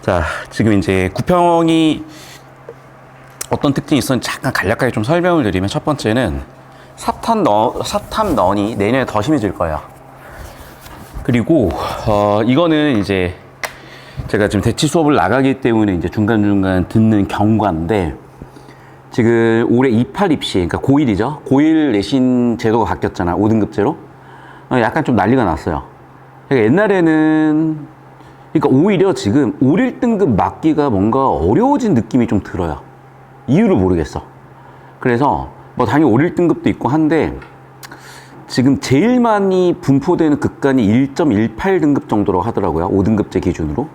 자, 지금 이제 구평이 어떤 특징이 있었는지 잠깐 간략하게 좀 설명을 드리면, 첫 번째는 사탑 넌이 내년에 더 심해질 거예요. 그리고 이거는 이제 제가 지금 대치 수업을 나가기 때문에 이제 중간중간 듣는 경과인데, 지금 올해 28 입시, 그러니까 고1이죠. 고1 내신 제도가 바뀌었잖아. 5등급제로. 약간 좀 난리가 났어요. 그러니까 옛날에는, 그러니까 오히려 지금 5, 1등급 맞기가 뭔가 어려워진 느낌이 좀 들어요. 이유를 모르겠어. 그래서 뭐 당연히 5, 1등급도 있고 한데, 지금 제일 많이 분포되는 극간이 1.18등급 정도로 하더라고요. 5등급제 기준으로.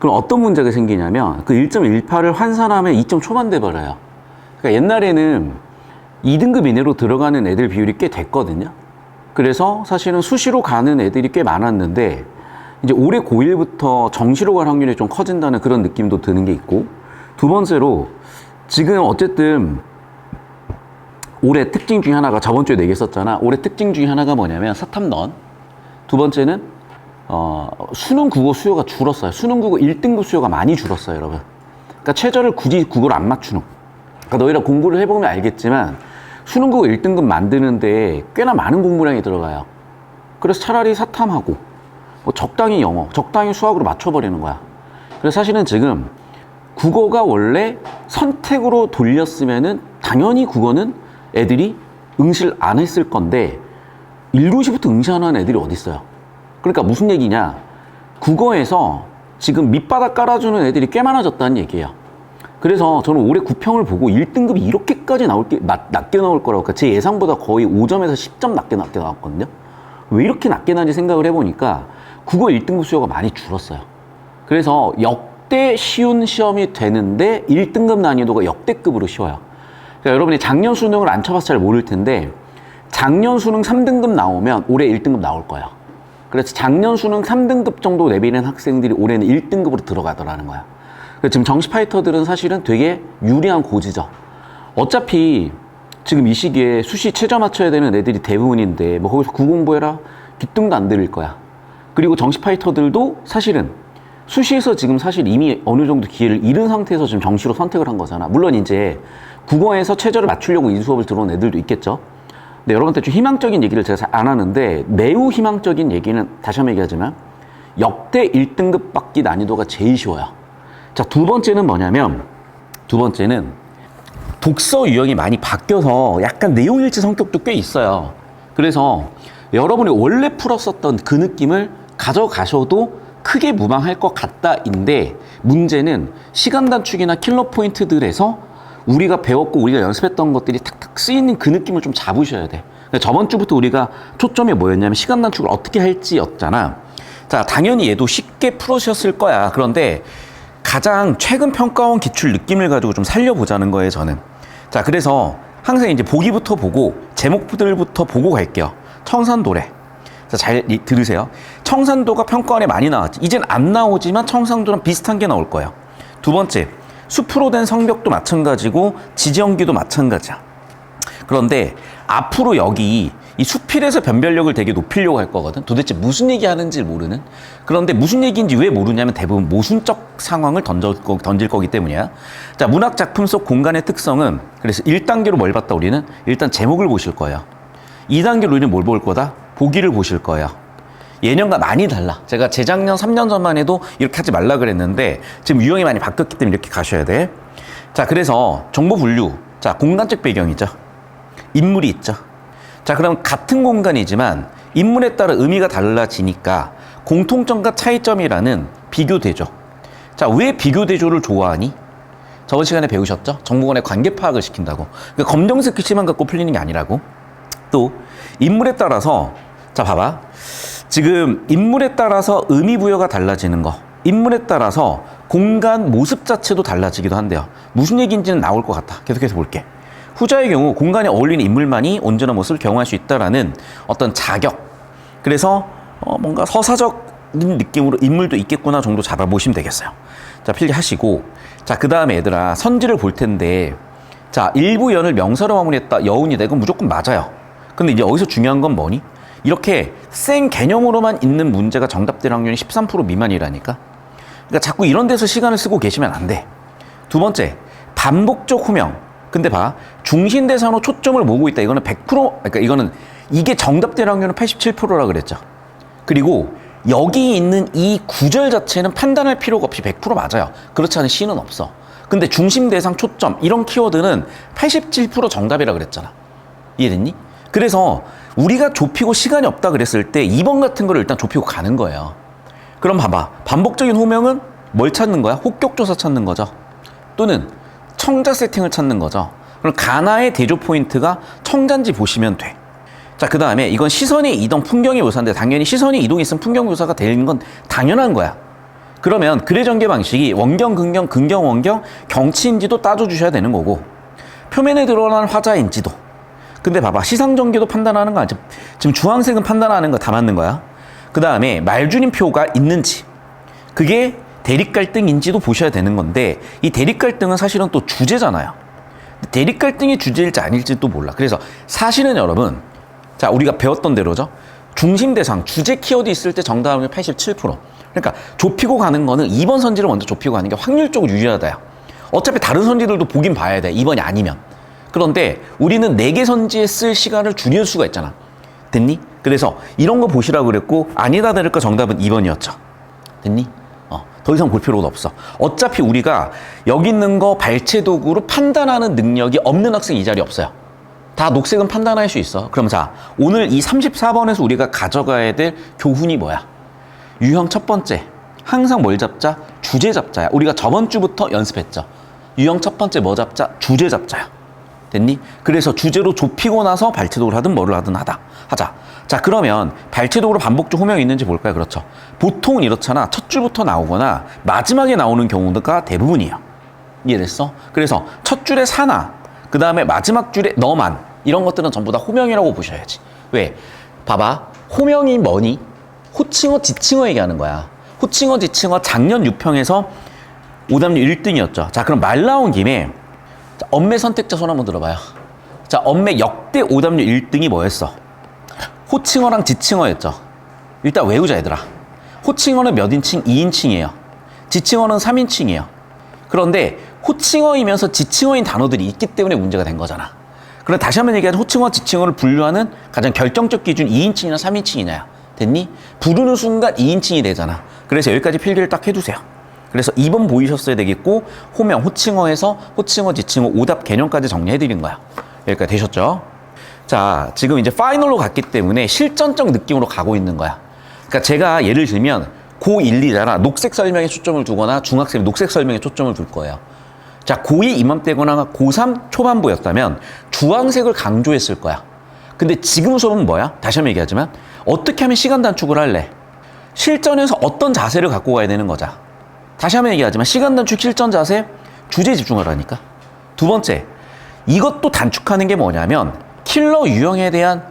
그럼 어떤 문제가 생기냐면, 그 1.18을 환산하면 2점 초반 돼버려요. 그러니까 옛날에는 2등급 이내로 들어가는 애들 비율이 꽤 됐거든요. 그래서 사실은 수시로 가는 애들이 꽤 많았는데, 이제 올해 고1부터 정시로 갈 확률이 좀 커진다는 그런 느낌도 드는 게 있고, 두 번째로 지금 어쨌든 올해 특징 중에 하나가, 저번 주에 얘기했었잖아. 올해 특징 중에 하나가 뭐냐면 사탑넌. 두 번째는 수능 국어 수요가 줄었어요. 수능 국어 1등급 수요가 많이 줄었어요, 여러분. 그러니까 최저를 굳이 국어를 안 맞추는. 그러니까 너희랑 공부를 해보면 알겠지만 수능 국어 1등급 만드는데 꽤나 많은 공부량이 들어가요. 그래서 차라리 사탐하고 뭐 적당히 영어, 적당히 수학으로 맞춰버리는 거야. 그래서 사실은 지금 국어가 원래 선택으로 돌렸으면은 당연히 국어는 애들이 응시를 안 했을 건데, 1교시부터 응시 안 하는 애들이 어디 있어요? 그러니까 무슨 얘기냐? 국어에서 지금 밑바닥 깔아주는 애들이 꽤 많아졌다는 얘기예요. 그래서 저는 올해 구평을 보고 1등급이 이렇게까지 낮게 나올 거라고, 그러니까 제 예상보다 거의 5점에서 10점 낮게 나왔거든요. 왜 이렇게 낮게 나는지 생각을 해보니까 국어 1등급 수요가 많이 줄었어요. 그래서 역대 쉬운 시험이 되는데 1등급 난이도가 역대급으로 쉬워요. 그러니까 여러분이 작년 수능을 안 쳐봐서 잘 모를 텐데, 작년 수능 3등급 나오면 올해 1등급 나올 거예요. 그래서 작년 수능 3등급 정도 레벨인 학생들이 올해는 1등급으로 들어가더라는 거야. 그래서 지금 정시 파이터들은 사실은 되게 유리한 고지죠. 어차피 지금 이 시기에 수시 최저 맞춰야 되는 애들이 대부분인데, 뭐 거기서 구공부해라 귀등도 안 들릴 거야. 그리고 정시 파이터들도 사실은 수시에서 지금 사실 이미 어느 정도 기회를 잃은 상태에서 지금 정시로 선택을 한 거잖아. 물론 이제 국어에서 최저를 맞추려고 이 수업을 들어온 애들도 있겠죠. 근데 여러분한테 좀 희망적인 얘기를 제가 잘 안 하는데, 매우 희망적인 얘기는 다시 한번 얘기하지만 역대 1등급 받기 난이도가 제일 쉬워요. 자, 두 번째는 뭐냐면, 두 번째는 독서 유형이 많이 바뀌어서 약간 내용일치 성격도 꽤 있어요. 그래서 여러분이 원래 풀었었던 그 느낌을 가져가셔도 크게 무방할 것 같다인데, 문제는 시간 단축이나 킬러 포인트들에서 우리가 배웠고 우리가 연습했던 것들이 탁탁 쓰이는 그 느낌을 좀 잡으셔야 돼. 저번 주부터 우리가 초점이 뭐였냐면 시간 단축을 어떻게 할지였잖아. 자, 당연히 얘도 쉽게 풀으셨을 거야. 그런데 가장 최근 평가원 기출 느낌을 가지고 좀 살려보자는 거예요, 저는. 자, 그래서 항상 이제 보기부터 보고 제목들부터 보고 갈게요. 청산도래. 자, 잘 들으세요. 청산도가 평가원에 많이 나왔지. 이젠 안 나오지만 청산도랑 비슷한 게 나올 거예요. 두 번째, 숲으로 된 성벽도 마찬가지고 지지연기도 마찬가지야. 그런데 앞으로 여기 이 수필에서 변별력을 되게 높이려고 할 거거든. 도대체 무슨 얘기 하는지 모르는. 그런데 무슨 얘기인지 왜 모르냐면 대부분 모순적 상황을 던질 거기 때문이야. 자, 문학 작품 속 공간의 특성은, 그래서 1단계로 뭘 봤다 우리는? 일단 제목을 보실 거예요. 2단계로 우리는 뭘 볼 거다? 보기를 보실 거예요. 예년과 많이 달라. 제가 재작년 3년 전만 해도 이렇게 하지 말라 그랬는데 지금 유형이 많이 바뀌었기 때문에 이렇게 가셔야 돼. 자, 그래서 정보 분류. 자, 공간적 배경이죠. 인물이 있죠. 자, 그럼 같은 공간이지만 인물에 따라 의미가 달라지니까 공통점과 차이점이라는 비교대조. 자, 왜 비교대조를 좋아하니? 저번 시간에 배우셨죠? 정보간의 관계 파악을 시킨다고. 그러니까 검정색 글씨만 갖고 풀리는 게 아니라고. 또 인물에 따라서, 자, 봐봐. 지금 인물에 따라서 의미 부여가 달라지는 거, 인물에 따라서 공간 모습 자체도 달라지기도 한대요. 무슨 얘기인지는 나올 것 같아. 계속해서 볼게. 후자의 경우 공간에 어울리는 인물만이 온전한 모습을 경험할 수 있다라는 어떤 자격. 그래서 뭔가 서사적인 느낌으로 인물도 있겠구나 정도 잡아보시면 되겠어요. 자, 필기하시고, 자, 그 다음에 얘들아 선지를 볼 텐데, 자, 일부 연을 명사로 마무리했다. 여운이다. 이건 무조건 맞아요. 근데 이제 여기서 중요한 건 뭐니? 이렇게 생 개념으로만 있는 문제가 정답될 확률이 13% 미만이라니까. 그러니까 자꾸 이런 데서 시간을 쓰고 계시면 안 돼. 두 번째, 반복적 호명. 근데 봐, 중심 대상으로 초점을 모으고 있다. 이거는 100%, 그러니까 이거는 이게 정답될 확률은 87%라 그랬죠. 그리고 여기 있는 이 구절 자체는 판단할 필요가 없이 100% 맞아요. 그렇지 않은 시는 없어. 근데 중심 대상 초점 이런 키워드는 87% 정답이라 그랬잖아. 이해됐니? 그래서 우리가 좁히고 시간이 없다 그랬을 때 2번 같은 거를 일단 좁히고 가는 거예요. 그럼 봐봐. 반복적인 호명은 뭘 찾는 거야? 혹격조사 찾는 거죠. 또는 청자 세팅을 찾는 거죠. 그럼 가나의 대조 포인트가 청자인지 보시면 돼. 자, 그 다음에 이건 시선의 이동, 풍경의 묘사인데 당연히 시선이 이동이 있으면 풍경 묘사가 되는 건 당연한 거야. 그러면 글의 전개 방식이 원경, 근경, 근경, 원경, 경치인지도 따져주셔야 되는 거고 표면에 드러난 화자인지도. 근데 봐봐, 시상 전개도 판단하는 거 아니지. 지금 주황색은 판단하는 거 다 맞는 거야. 그 다음에 말줄임표가 있는지, 그게 대립 갈등인지도 보셔야 되는 건데 이 대립 갈등은 사실은 또 주제잖아요. 대립 갈등이 주제일지 아닐지 또 몰라. 그래서 사실은 여러분, 자, 우리가 배웠던 대로죠. 중심 대상, 주제 키워드 있을 때 정답은 87%. 그러니까 좁히고 가는 거는 2번 선지를 먼저 좁히고 가는 게 확률적으로 유리하다요. 어차피 다른 선지들도 보긴 봐야 돼. 2번이 아니면. 그런데 우리는 4개 선지에 쓸 시간을 줄일 수가 있잖아. 됐니? 그래서 이런 거 보시라고 그랬고 아니다 될까 정답은 2번이었죠. 됐니? 더 이상 볼 필요가 없어. 어차피 우리가 여기 있는 거 발췌 도구로 판단하는 능력이 없는 학생 이 자리에 없어요. 다 녹색은 판단할 수 있어. 그럼 자, 오늘 이 34번에서 우리가 가져가야 될 교훈이 뭐야? 유형 첫 번째, 항상 뭘 잡자? 주제 잡자야. 우리가 저번 주부터 연습했죠. 유형 첫 번째 뭐 잡자? 주제 잡자야. 됐니? 그래서 주제로 좁히고 나서 발췌도구를 하든 뭐를 하든 하자. 자, 그러면 발췌도구로 반복적 호명이 있는지 볼까요? 그렇죠. 보통은 이렇잖아. 첫 줄부터 나오거나 마지막에 나오는 경우가 대부분이에요. 이해됐어? 그래서 첫 줄에 사나, 그 다음에 마지막 줄에 너만, 이런 것들은 전부 다 호명이라고 보셔야지. 왜? 봐봐. 호명이 뭐니? 호칭어, 지칭어 얘기하는 거야. 호칭어, 지칭어 작년 6평에서 오답률 1등이었죠. 자, 그럼 말 나온 김에 자, 엄매 선택자 손 한번 들어봐요. 자, 엄매 역대 오답률 1등이 뭐였어? 호칭어랑 지칭어였죠. 일단 외우자, 얘들아. 호칭어는 몇 인칭? 2인칭이에요. 지칭어는 3인칭이에요. 그런데 호칭어이면서 지칭어인 단어들이 있기 때문에 문제가 된 거잖아. 그럼 다시 한번 얘기하자. 호칭어, 지칭어를 분류하는 가장 결정적 기준 2인칭이나 3인칭이냐. 됐니? 부르는 순간 2인칭이 되잖아. 그래서 여기까지 필기를 딱 해두세요. 그래서 2번 보이셨어야 되겠고 호명, 호칭어에서 호칭어, 지칭어, 오답 개념까지 정리해드린 거야. 여기까지 되셨죠? 자, 지금 이제 파이널로 갔기 때문에 실전적 느낌으로 가고 있는 거야. 그러니까 제가 예를 들면 고1, 2잖아. 녹색 설명에 초점을 두거나 중학생 녹색 설명에 초점을 둘 거예요. 자, 고2 이맘때거나 고3 초반부였다면 주황색을 강조했을 거야. 근데 지금 수업은 뭐야? 다시 한번 얘기하지만 어떻게 하면 시간 단축을 할래? 실전에서 어떤 자세를 갖고 가야 되는 거자. 다시 한번 얘기하지만 시간 단축 실전 자세, 주제에 집중하라니까. 두 번째, 이것도 단축하는 게 뭐냐면 킬러 유형에 대한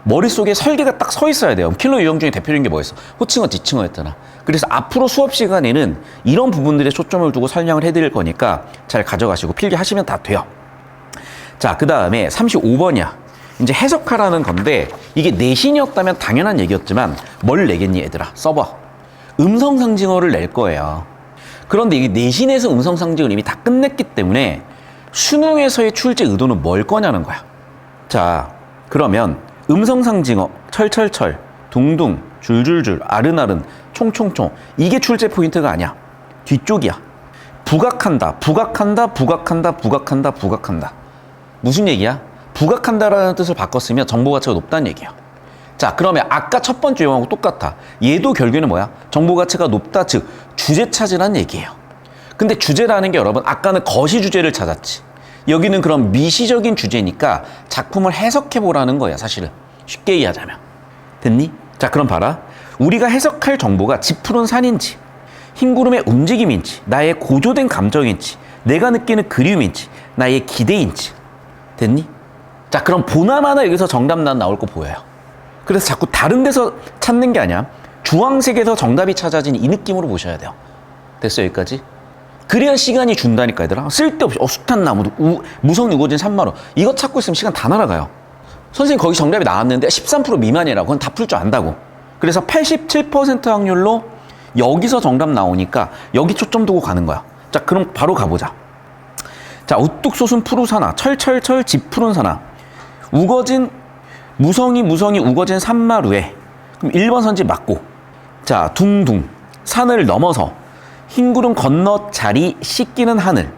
머릿속에 설계가 딱 서 있어야 돼요. 킬러 유형 중에 대표적인 게 뭐였어? 호칭어, 지칭어였잖아. 그래서 앞으로 수업 시간에는 이런 부분들에 초점을 두고 설명을 해드릴 거니까 잘 가져가시고 필기하시면 다 돼요. 자, 그 다음에 35번이야. 이제 해석하라는 건데 이게 내신이었다면 당연한 얘기였지만 뭘 내겠니, 얘들아? 써봐. 음성상징어를 낼 거예요. 그런데 이게 내신에서 음성상징을 이미 다 끝냈기 때문에 수능에서의 출제 의도는 뭘 거냐는 거야. 자, 그러면 음성상징어, 철철철, 둥둥, 줄줄줄, 아른아른, 총총총, 이게 출제 포인트가 아니야. 뒤쪽이야. 부각한다, 부각한다, 부각한다, 부각한다, 부각한다. 무슨 얘기야? 부각한다라는 뜻을 바꿨으면 정보 가치가 높다는 얘기야. 자, 그러면 아까 첫 번째 용어하고 똑같아. 얘도 결국에는 뭐야? 정보 가치가 높다, 즉 주제 찾으라는 얘기예요. 근데 주제라는 게 여러분, 아까는 거시 주제를 찾았지. 여기는 그럼 미시적인 주제니까 작품을 해석해보라는 거야, 사실은. 쉽게 이해하자면. 됐니? 자, 그럼 봐라. 우리가 해석할 정보가 집 푸른 산인지, 흰구름의 움직임인지, 나의 고조된 감정인지, 내가 느끼는 그리움인지, 나의 기대인지. 됐니? 자, 그럼 보나마나 여기서 정답 나올 거 보여요. 그래서 자꾸 다른 데서 찾는 게 아니야. 주황색에서 정답이 찾아진 이 느낌으로 보셔야 돼요. 됐어, 여기까지? 그래야 시간이 준다니까, 얘들아. 쓸데없이 숱한 나무, 무성 우거진 산마루, 이거 찾고 있으면 시간 다 날아가요. 선생님 거기 정답이 나왔는데 13% 미만이라고. 그건 다 풀 줄 안다고. 그래서 87% 확률로 여기서 정답 나오니까 여기 초점 두고 가는 거야. 자, 그럼 바로 가보자. 자, 우뚝 솟은 푸르사나, 철철철 집 푸른 사나, 우거진, 무성이 우거진 산마루에. 그럼 1번 선지 맞고. 자, 둥둥, 산을 넘어서, 흰구름 건너 자리 씻기는 하늘,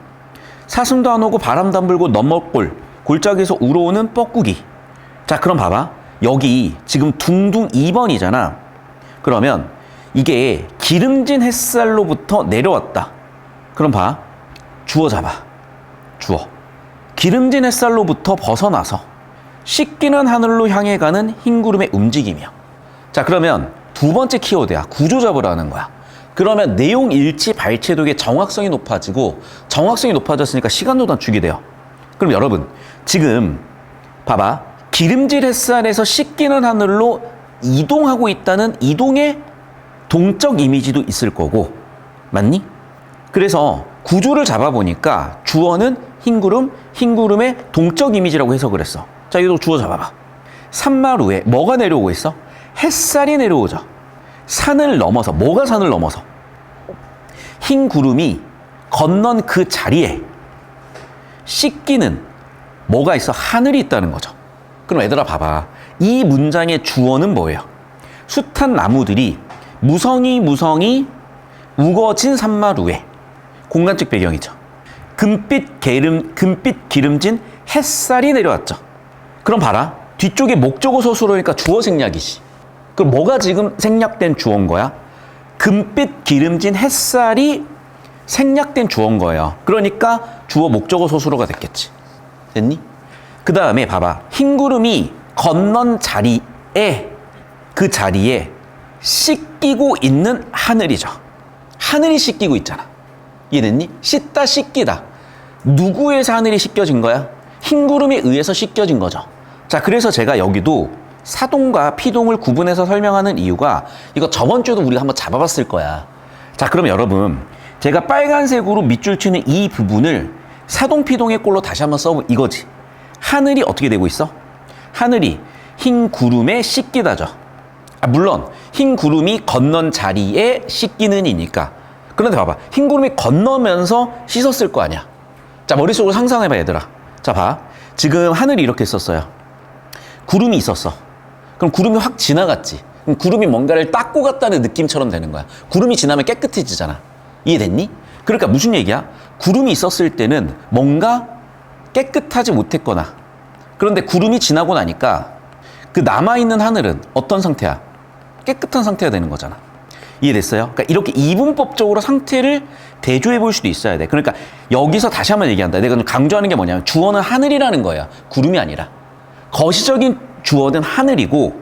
사슴도 안 오고 바람도 안 불고 넘어골, 골짜기에서 우러오는 뻐꾸기. 자, 그럼 봐봐. 여기 지금 둥둥 2번이잖아. 그러면 이게 기름진 햇살로부터 내려왔다. 그럼 봐. 주어 잡아. 주어. 기름진 햇살로부터 벗어나서 씻기는 하늘로 향해 가는 흰구름의 움직임이야. 자, 그러면 두 번째 키워드야. 구조 잡으라는 거야. 그러면 내용 일치 발췌도의 정확성이 높아지고, 정확성이 높아졌으니까 시간도 단축이 돼요. 그럼 여러분, 지금 봐봐. 기름질 햇살에서 씻기는 하늘로 이동하고 있다는 이동의 동적 이미지도 있을 거고, 맞니? 그래서 구조를 잡아보니까 주어는 흰구름, 흰구름의 동적 이미지라고 해석을 했어. 자, 이것도 주어 잡아봐. 산마루에 뭐가 내려오고 있어? 햇살이 내려오죠. 산을 넘어서, 뭐가 산을 넘어서? 흰 구름이 건넌 그 자리에 씻기는 뭐가 있어? 하늘이 있다는 거죠. 그럼 얘들아 봐봐. 이 문장의 주어는 뭐예요? 숱한 나무들이 무성히 우거진 산마루에. 공간적 배경이죠. 금빛 기름진 햇살이 내려왔죠. 그럼 봐라. 뒤쪽에 목적어 서술어니까 주어 생략이지. 그럼 뭐가 지금 생략된 주어인 거야? 금빛 기름진 햇살이 생략된 주어인 거예요. 그러니까 주어 목적어 서술어가 됐겠지. 됐니? 그 다음에 봐봐. 흰구름이 건넌 자리에, 그 자리에 씻기고 있는 하늘이죠. 하늘이 씻기고 있잖아. 이해됐니? 씻다 씻기다. 누구에서 하늘이 씻겨진 거야? 흰구름에 의해서 씻겨진 거죠. 자, 그래서 제가 여기도 사동과 피동을 구분해서 설명하는 이유가, 이거 저번 주에도 우리가 한번 잡아봤을 거야. 자, 그럼 여러분, 제가 빨간색으로 밑줄 치는 이 부분을 사동 피동의 꼴로 다시 한번 써보면 이거지. 하늘이 어떻게 되고 있어? 하늘이 흰 구름에 씻기다죠. 물론 흰 구름이 건넌 자리에 씻기는 이니까. 그런데 봐봐. 흰 구름이 건너면서 씻었을 거 아니야. 자, 머릿속으로 상상해봐, 얘들아. 자, 봐. 지금 하늘이 이렇게 있었어요. 구름이 있었어. 그럼 구름이 확 지나갔지. 그럼 구름이 뭔가를 닦고 갔다는 느낌처럼 되는 거야. 구름이 지나면 깨끗해지잖아. 이해됐니? 그러니까 무슨 얘기야? 구름이 있었을 때는 뭔가 깨끗하지 못했거나, 그런데 구름이 지나고 나니까 그 남아있는 하늘은 어떤 상태야? 깨끗한 상태가 되는 거잖아. 이해됐어요? 그러니까 이렇게 이분법적으로 상태를 대조해 볼 수도 있어야 돼. 그러니까 여기서 다시 한번 얘기한다. 내가 강조하는 게 뭐냐면, 주어는 하늘이라는 거야. 구름이 아니라. 거시적인 주어는 하늘이고,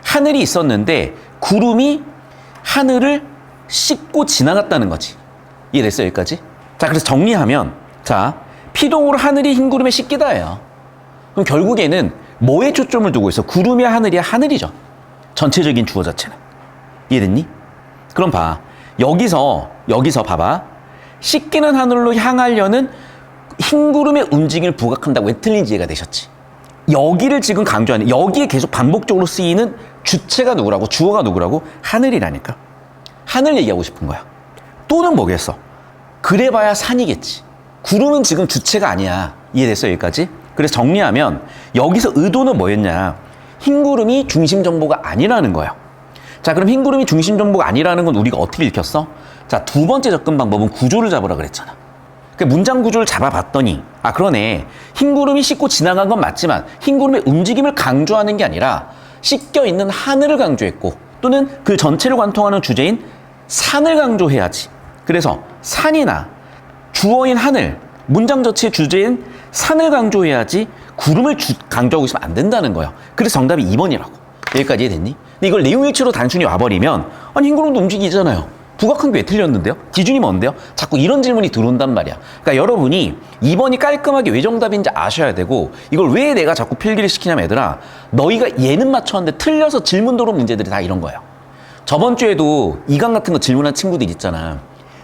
하늘이 있었는데 구름이 하늘을 씻고 지나갔다는 거지. 이해됐어요? 여기까지? 자, 그래서 정리하면, 자, 피동으로 하늘이 흰 구름에 씻기다예요. 그럼 결국에는 뭐에 초점을 두고 있어? 구름이야 하늘이야? 하늘이죠. 전체적인 주어 자체는. 이해됐니? 그럼 봐. 여기서 봐봐. 씻기는 하늘로 향하려는 흰 구름의 움직임을 부각한다고 왜 틀린지 이해가 되셨지? 여기를 지금 강조하는, 여기에 계속 반복적으로 쓰이는 주체가 누구라고? 주어가 누구라고? 하늘이라니까. 하늘 얘기하고 싶은 거야. 또는 뭐겠어? 그래봐야 산이겠지. 구름은 지금 주체가 아니야. 이해됐어? 여기까지? 그래서 정리하면 여기서 의도는 뭐였냐? 흰구름이 중심 정보가 아니라는 거예요. 자, 그럼 흰구름이 중심 정보가 아니라는 건 우리가 어떻게 읽혔어? 자, 두 번째 접근 방법은 구조를 잡으라 그랬잖아. 그 문장 구조를 잡아봤더니, 아, 그러네. 흰구름이 씻고 지나간 건 맞지만 흰구름의 움직임을 강조하는 게 아니라 씻겨 있는 하늘을 강조했고, 또는 그 전체를 관통하는 주제인 산을 강조해야지. 그래서 산이나 주어인 하늘, 문장 자체의 주제인 산을 강조해야지 구름을 강조하고 있으면 안 된다는 거예요. 그래서 정답이 2번이라고. 여기까지 이해됐니? 근데 이걸 내용일치로 단순히 와버리면, 아니 흰구름도 움직이잖아요. 부각한 게 왜 틀렸는데요? 기준이 뭔데요? 자꾸 이런 질문이 들어온단 말이야. 그러니까 여러분이 2번이 깔끔하게 왜 정답인지 아셔야 되고, 이걸 왜 내가 자꾸 필기를 시키냐면, 얘들아, 너희가 얘는 맞췄는데 틀려서 질문 들어온 문제들이 다 이런 거예요. 저번 주에도 이강 같은 거 질문한 친구들 있잖아.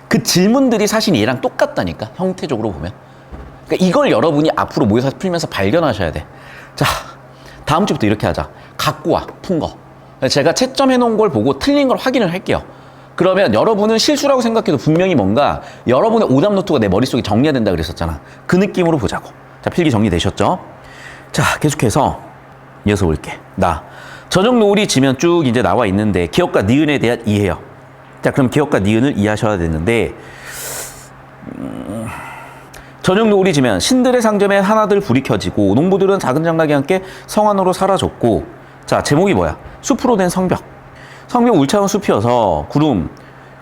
그 질문들이 사실 얘랑 똑같다니까, 형태적으로 보면. 그러니까 이걸 여러분이 앞으로 모의고사 풀면서 발견하셔야 돼. 자, 다음 주부터 이렇게 하자. 갖고 와, 푼 거. 제가 채점해 놓은 걸 보고 틀린 걸 확인을 할게요. 그러면 여러분은 실수라고 생각해도 분명히 뭔가 여러분의 오답 노트가 내 머릿속에 정리가 된다 그랬었잖아. 그 느낌으로 보자고. 자, 필기 정리되셨죠? 자, 계속해서 이어서 볼게. 저녁 노을이 지면 쭉 이제 나와 있는데 기억과 니은에 대한 이해요. 자, 그럼 기억과 니은을 이해하셔야 되는데 저녁 노을이 지면 신들의 상점에 하나둘 불이 켜지고 농부들은 작은 장막에 함께 성 안으로 사라졌고, 자, 제목이 뭐야? 숲으로 된 성벽. 성벽 울창한 숲이어서 구름,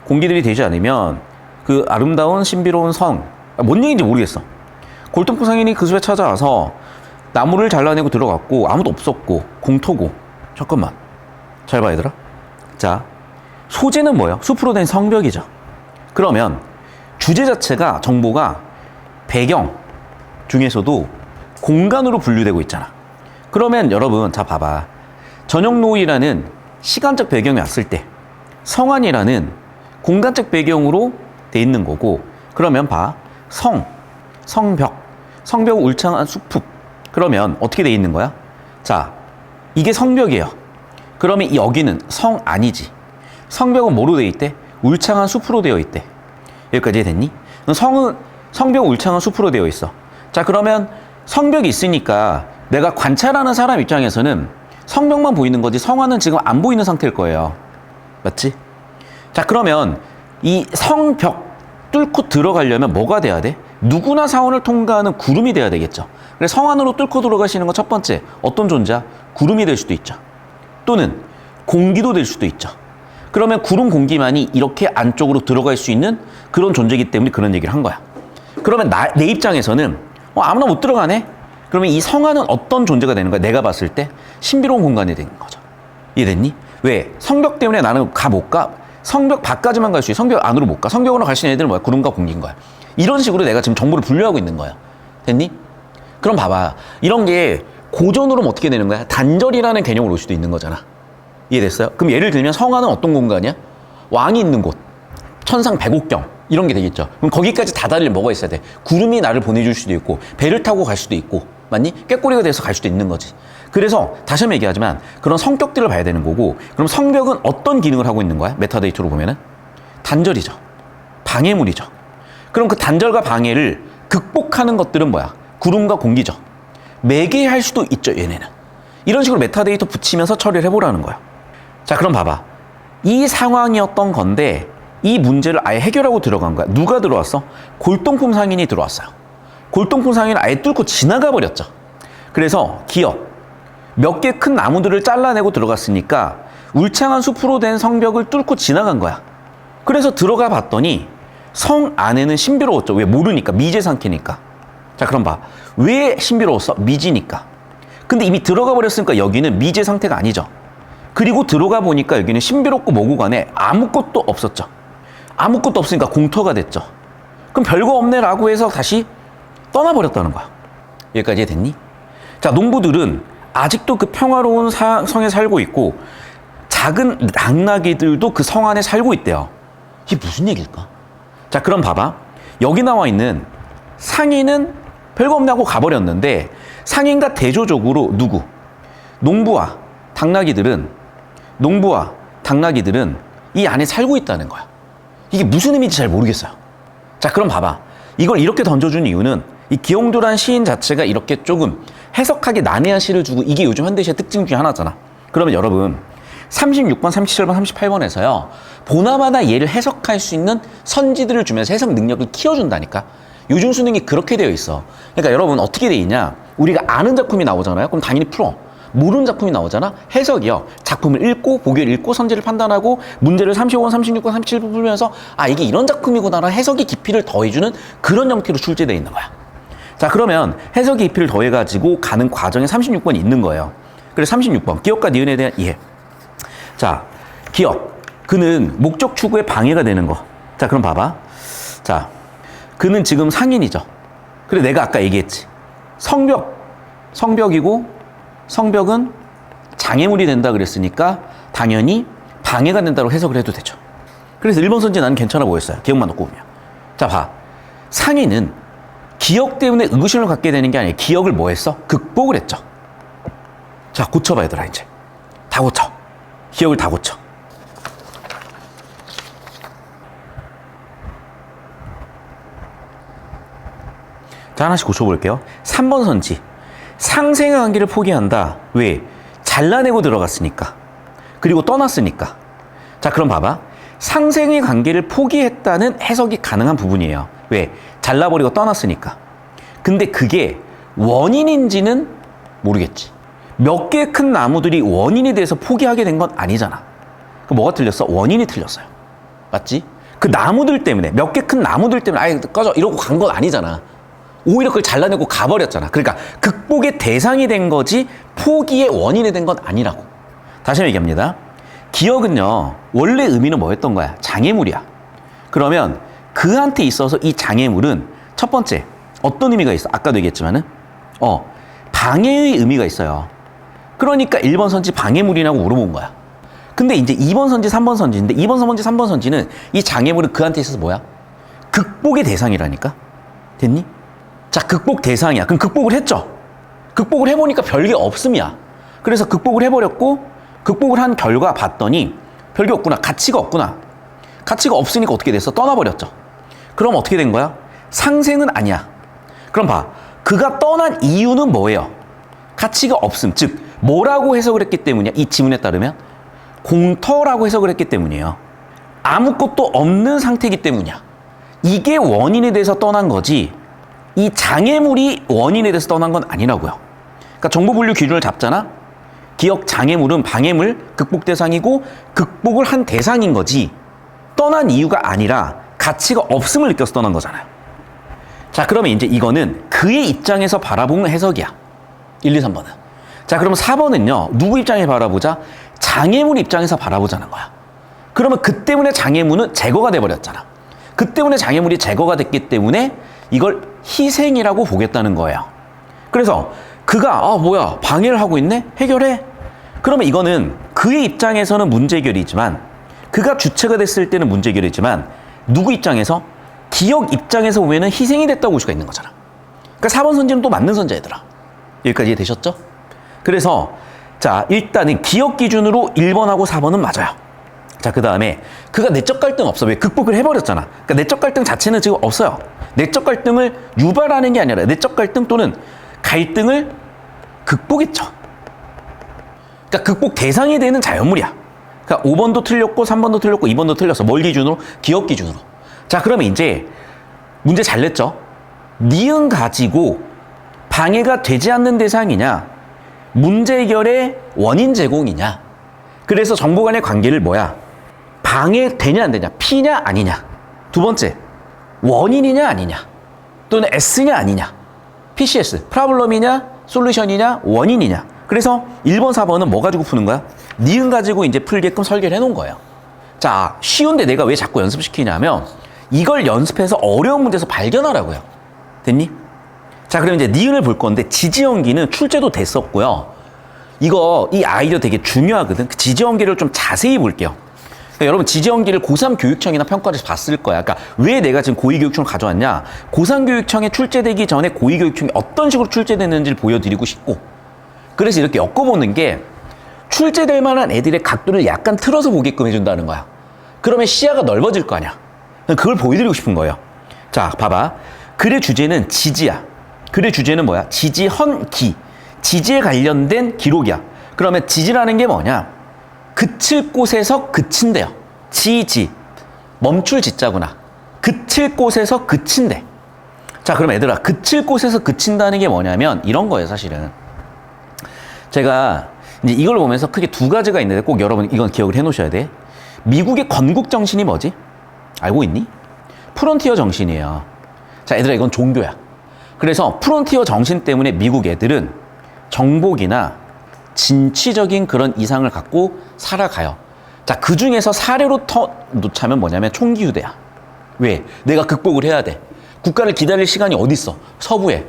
공기들이 되지 않으면 그 아름다운 신비로운 성, 뭔 얘기인지 모르겠어. 골동품 상인이 그 숲에 찾아와서 나무를 잘라내고 들어갔고 아무도 없었고 공터고. 잠깐만, 잘 봐 얘들아. 자, 소재는 뭐예요? 숲으로 된 성벽이죠. 그러면 주제 자체가, 정보가 배경 중에서도 공간으로 분류되고 있잖아. 그러면 여러분, 자 봐봐. 저녁 노을이라는 시간적 배경이 왔을 때 성안이라는 공간적 배경으로 돼 있는 거고, 그러면 봐. 성벽 울창한 숲. 그러면 어떻게 돼 있는 거야? 자, 이게 성벽이에요. 그러면 여기는 성 아니지. 성벽은 뭐로 되어 있대? 울창한 숲으로 되어 있대. 여기까지 됐니? 성벽 울창한 숲으로 되어 있어. 자, 그러면 성벽이 있으니까 내가 관찰하는 사람 입장에서는 성벽만 보이는 거지 성안은 지금 안 보이는 상태일 거예요. 맞지? 자, 그러면 이 성벽 뚫고 들어가려면 뭐가 돼야 돼? 누구나 사원을 통과하는 구름이 돼야 되겠죠. 그래서 성안으로 뚫고 들어가시는 건 첫 번째, 어떤 존재야? 구름이 될 수도 있죠. 또는 공기도 될 수도 있죠. 그러면 구름 공기만이 이렇게 안쪽으로 들어갈 수 있는 그런 존재이기 때문에 그런 얘기를 한 거야. 그러면 내 입장에서는 아무나 못 들어가네? 그러면 이 성안은 어떤 존재가 되는 거야? 내가 봤을 때 신비로운 공간이 되는 거죠. 이해됐니? 왜? 성벽 때문에 나는 못 가? 성벽 밖까지만 갈 수 있어. 성벽 안으로 못 가. 성벽으로 갈 수 있는 애들은 뭐야? 구름과 공기인 거야. 이런 식으로 내가 지금 정보를 분류하고 있는 거야. 됐니? 그럼 봐봐. 이런 게 고전으로 어떻게 되는 거야? 단절이라는 개념으로 올 수도 있는 거잖아. 이해됐어요? 그럼 예를 들면 성안은 어떤 공간이야? 왕이 있는 곳, 천상 백옥경 이런 게 되겠죠. 그럼 거기까지 다다리를 뭐가 있어야 돼? 구름이 나를 보내줄 수도 있고 배를 타고 갈 수도 있고, 맞니? 꾀꼬리가 돼서 갈 수도 있는 거지. 그래서 다시 한번 얘기하지만 그런 성격들을 봐야 되는 거고, 그럼 성벽은 어떤 기능을 하고 있는 거야? 메타데이터로 보면은 단절이죠. 방해물이죠. 그럼 그 단절과 방해를 극복하는 것들은 뭐야? 구름과 공기죠. 매개할 수도 있죠, 얘네는. 이런 식으로 메타데이터 붙이면서 처리를 해보라는 거야. 자, 그럼 봐봐. 이 상황이었던 건데 이 문제를 아예 해결하고 들어간 거야. 누가 들어왔어? 골동품 상인이 들어왔어요. 골동품 상인을 아예 뚫고 지나가 버렸죠. 그래서 기업 몇 개 큰 나무들을 잘라내고 들어갔으니까 울창한 숲으로 된 성벽을 뚫고 지나간 거야. 그래서 들어가 봤더니 성 안에는 신비로웠죠. 왜? 모르니까. 미제 상태니까. 자, 그럼 봐. 왜 신비로웠어? 미지니까. 근데 이미 들어가 버렸으니까 여기는 미제 상태가 아니죠. 그리고 들어가 보니까 여기는 신비롭고 뭐고 간에 아무것도 없었죠. 아무것도 없으니까 공터가 됐죠. 그럼 별거 없네 라고 해서 다시 떠나버렸다는 거야. 여기까지 됐니? 자, 농부들은 아직도 그 평화로운 성에 살고 있고 작은 낙나기들도 그 성 안에 살고 있대요. 이게 무슨 얘기일까? 자, 그럼 봐봐. 여기 나와 있는 상인은 별거 없냐고 가버렸는데 상인과 대조적으로 누구? 농부와 당나귀들은 이 안에 살고 있다는 거야. 이게 무슨 의미인지 잘 모르겠어요. 자, 그럼 봐봐. 이걸 이렇게 던져준 이유는 이 기용도란 시인 자체가 이렇게 조금 해석하기 난해한 시를 주고, 이게 요즘 현대시의 특징 중에 하나잖아. 그러면 여러분 36번, 37번, 38번에서요 보나마나 얘를 해석할 수 있는 선지들을 주면서 해석 능력을 키워준다니까. 요즘 수능이 그렇게 되어 있어. 그러니까 여러분 어떻게 돼 있냐? 우리가 아는 작품이 나오잖아요. 그럼 당연히 풀어. 모르는 작품이 나오잖아? 해석이요. 작품을 읽고 보기를 읽고 선지를 판단하고 문제를 35번, 36번, 37번 풀면서 이게 이런 작품이구나라는 해석의 깊이를 더해주는 그런 형태로 출제되어 있는 거야. 자, 그러면 해석의 깊이를 더해가지고 가는 과정에 36번이 있는 거예요. 그래서 36번 기업과 니은에 대한 이해. 자, 기업 그는 목적 추구에 방해가 되는 거. 자, 그럼 봐봐. 자, 그는 지금 상인이죠. 그래, 내가 아까 얘기했지. 성벽이고 성벽은 장애물이 된다 그랬으니까 당연히 방해가 된다고 해석을 해도 되죠. 그래서 1번 선지 나는 괜찮아 보였어요. 기억만 놓고 보면. 자, 봐. 상인은 기억 때문에 의구심을 갖게 되는 게 아니에요. 기억을 뭐 했어? 극복을 했죠. 자, 고쳐봐 얘들아. 이제 다 고쳐. 기억을 다 고쳐. 자, 하나씩 고쳐볼게요. 3번 선지. 상생의 관계를 포기한다. 왜? 잘라내고 들어갔으니까. 그리고 떠났으니까. 자, 그럼 봐봐. 상생의 관계를 포기했다는 해석이 가능한 부분이에요. 왜? 잘라버리고 떠났으니까. 근데 그게 원인인지는 모르겠지. 몇 개 큰 나무들이 원인이 돼서 포기하게 된 건 아니잖아. 그럼 뭐가 틀렸어? 원인이 틀렸어요. 맞지? 그 나무들 때문에, 몇 개 큰 나무들 때문에 아예 꺼져 이러고 간 건 아니잖아. 오히려 그걸 잘라내고 가버렸잖아. 그러니까 극복의 대상이 된 거지 포기의 원인이 된 건 아니라고. 다시 한번 얘기합니다. 기억은요, 원래 의미는 뭐였던 거야? 장애물이야. 그러면 그한테 있어서 이 장애물은 첫 번째 어떤 의미가 있어? 아까도 얘기했지만은 방해의 의미가 있어요. 그러니까 1번 선지 방해물이라고 물어본 거야. 근데 이제 2번 선지, 3번 선지인데 2번 선지, 3번 선지는 이 장애물은 그한테 있어서 뭐야? 극복의 대상이라니까? 됐니? 자, 극복 대상이야. 그럼 극복을 했죠? 극복을 해보니까 별게 없음이야. 그래서 극복을 해버렸고 극복을 한 결과 봤더니 별게 없구나. 가치가 없구나. 가치가 없으니까 어떻게 됐어? 떠나버렸죠. 그럼 어떻게 된 거야? 상생은 아니야. 그럼 봐. 그가 떠난 이유는 뭐예요? 가치가 없음. 즉 뭐라고 해석을 했기 때문이야? 이 지문에 따르면 공터라고 해석을 했기 때문이에요. 아무것도 없는 상태이기 때문이야. 이게 원인에 대해서 떠난 거지 이 장애물이 원인에 대해서 떠난 건 아니라고요. 그러니까 정보분류 기준을 잡잖아. 기억 장애물은 방해물, 극복 대상이고 극복을 한 대상인 거지 떠난 이유가 아니라 가치가 없음을 느껴서 떠난 거잖아요. 자, 그러면 이제 이거는 그의 입장에서 바라보는 해석이야. 1, 2, 3번은. 자, 그럼 4번은요. 누구 입장에서 바라보자? 장애물 입장에서 바라보자는 거야. 그러면 그 때문에 장애물은 제거가 돼버렸잖아. 그 때문에 장애물이 제거가 됐기 때문에 이걸 희생이라고 보겠다는 거예요. 그래서 그가 뭐야 방해를 하고 있네? 해결해. 그러면 이거는 그의 입장에서는 문제 해결이지만 그가 주체가 됐을 때는 문제 해결이지만 누구 입장에서? 기억 입장에서 보면은 희생이 됐다고 볼 수가 있는 거잖아. 그러니까 4번 선지는 또 맞는 선지야, 얘들아. 여기까지 이해되셨죠? 그래서 자, 일단은 기억 기준으로 1번하고 4번은 맞아요. 자, 그 다음에 그가 내적 갈등 없어. 왜? 극복을 해버렸잖아. 그러니까 내적 갈등 자체는 지금 없어요. 내적 갈등을 유발하는 게 아니라 내적 갈등 또는 갈등을 극복했죠. 그러니까 극복 대상이 되는 자연물이야. 그러니까 5번도 틀렸고 3번도 틀렸고 2번도 틀렸어. 뭘 기준으로? 기억 기준으로. 자, 그러면 이제 문제 잘 냈죠? 니은 가지고 방해가 되지 않는 대상이냐? 문제 해결의 원인 제공이냐? 그래서 정보 간의 관계를 뭐야? 방해되냐 안 되냐? P냐 아니냐? 두 번째, 원인이냐 아니냐? 또는 S냐 아니냐? PCS, 프로블럼이냐? 솔루션이냐? 원인이냐? 그래서 1번, 4번은 뭐 가지고 푸는 거야? 니은 가지고 이제 풀게끔 설계를 해놓은 거예요. 자, 쉬운데 내가 왜 자꾸 연습시키냐면 이걸 연습해서 어려운 문제에서 발견하라고요. 됐니? 자, 그럼 이제 니은을 볼 건데 지지연기는 출제도 됐었고요. 이 아이디어 되게 중요하거든. 그 지지연기를 좀 자세히 볼게요. 그러니까 여러분 지지연기를 고3 교육청이나 평가에서 봤을 거야. 그러니까 왜 내가 지금 고2교육청을 가져왔냐? 고3 교육청에 출제되기 전에 고2 교육청이 어떤 식으로 출제됐는지를 보여드리고 싶고 그래서 이렇게 엮어보는 게 출제될 만한 애들의 각도를 약간 틀어서 보게끔 해준다는 거야. 그러면 시야가 넓어질 거 아니야. 그걸 보여드리고 싶은 거예요. 자, 봐봐. 글의 주제는 지지야. 글의 주제는 뭐야? 지지헌기. 지지에 관련된 기록이야. 그러면 지지라는 게 뭐냐? 그칠 곳에서 그친대요. 지지. 멈출 지자구나. 그칠 곳에서 그친대. 자, 그럼 얘들아, 그칠 곳에서 그친다는 게 뭐냐면 이런 거예요, 사실은. 제가 이제 이걸 보면서 크게 두 가지가 있는데 꼭 여러분 이건 기억을 해 놓으셔야 돼. 미국의 건국 정신이 뭐지? 알고 있니? 프론티어 정신이에요. 자, 얘들아, 이건 종교야. 그래서 프론티어 정신 때문에 미국 애들은 정복이나 진취적인 그런 이상을 갖고 살아가요. 자, 그 중에서 사례로 놓자면 뭐냐면 총기 휴대야. 왜? 내가 극복을 해야 돼. 국가를 기다릴 시간이 어디 있어? 서부에.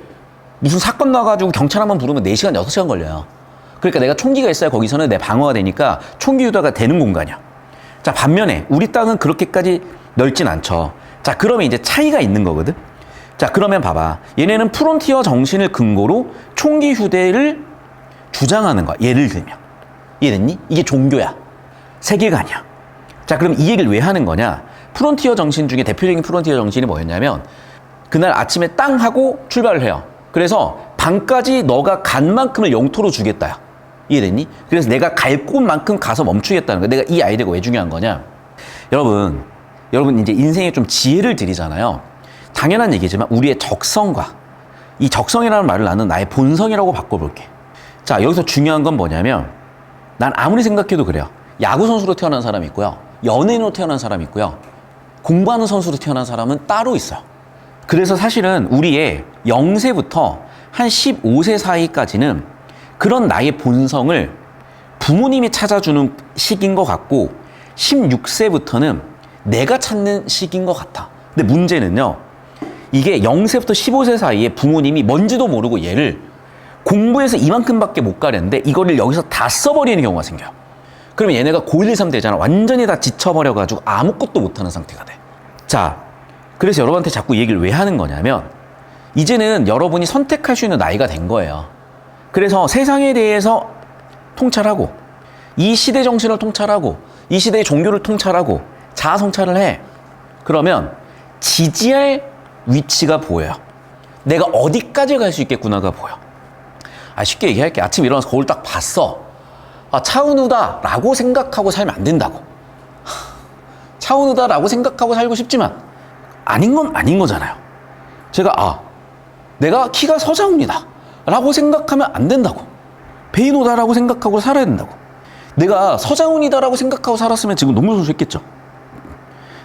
무슨 사건 나가지고 경찰 한번 부르면 4시간, 6시간 걸려요. 그러니까 내가 총기가 있어야 거기서는 내 방어가 되니까 총기 유도가 되는 공간이야. 자, 반면에 우리 땅은 그렇게까지 넓진 않죠. 자, 그러면 이제 차이가 있는 거거든. 자, 그러면 봐봐. 얘네는 프론티어 정신을 근거로 총기 휴대를 주장하는 거야. 예를 들면. 이해됐니? 이게 종교야. 세계관이야. 자, 그럼 이 얘기를 왜 하는 거냐? 프론티어 정신 중에 대표적인 프론티어 정신이 뭐였냐면 그날 아침에 땅 하고 출발을 해요. 그래서 밤까지 너가 간 만큼을 영토로 주겠다. 이해됐니? 그래서 내가 갈 곳만큼 가서 멈추겠다는 거야. 내가 이 아이디어가 왜 중요한 거냐? 여러분 이제 인생에 좀 지혜를 드리잖아요. 당연한 얘기지만 우리의 적성과 이 적성이라는 말을 나는 나의 본성이라고 바꿔볼게. 자, 여기서 중요한 건 뭐냐면 난 아무리 생각해도 그래요. 야구선수로 태어난 사람이 있고요. 연예인으로 태어난 사람이 있고요. 공부하는 선수로 태어난 사람은 따로 있어요. 그래서 사실은 우리의 0세부터 한 15세 사이까지는 그런 나의 본성을 부모님이 찾아주는 시기인 것 같고 16세부터는 내가 찾는 시기인 것 같아. 근데 문제는요. 이게 0세부터 15세 사이에 부모님이 뭔지도 모르고 얘를 공부해서 이만큼밖에 못 가려는데 이거를 여기서 다 써버리는 경우가 생겨요. 그러면 얘네가 고1, 2, 3 되잖아. 완전히 다 지쳐버려가지고 아무것도 못하는 상태가 돼. 자, 그래서 여러분한테 자꾸 이 얘기를 왜 하는 거냐면 이제는 여러분이 선택할 수 있는 나이가 된 거예요. 그래서 세상에 대해서 통찰하고 이 시대 정신을 통찰하고 이 시대의 종교를 통찰하고 자아 성찰을 해. 그러면 지지할 위치가 보여요. 내가 어디까지 갈 수 있겠구나가 보여. 쉽게 얘기할게. 아침에 일어나서 거울 딱 봤어. 차은우다 라고 생각하고 살면 안 된다고. 차은우다 라고 생각하고 살고 싶지만 아닌 건 아닌 거잖아요. 제가 내가 키가 서장훈이다 라고 생각하면 안 된다고. 베이노다 라고 생각하고 살아야 된다고. 내가 서장훈이다 라고 생각하고 살았으면 지금 농구 선수 했겠죠.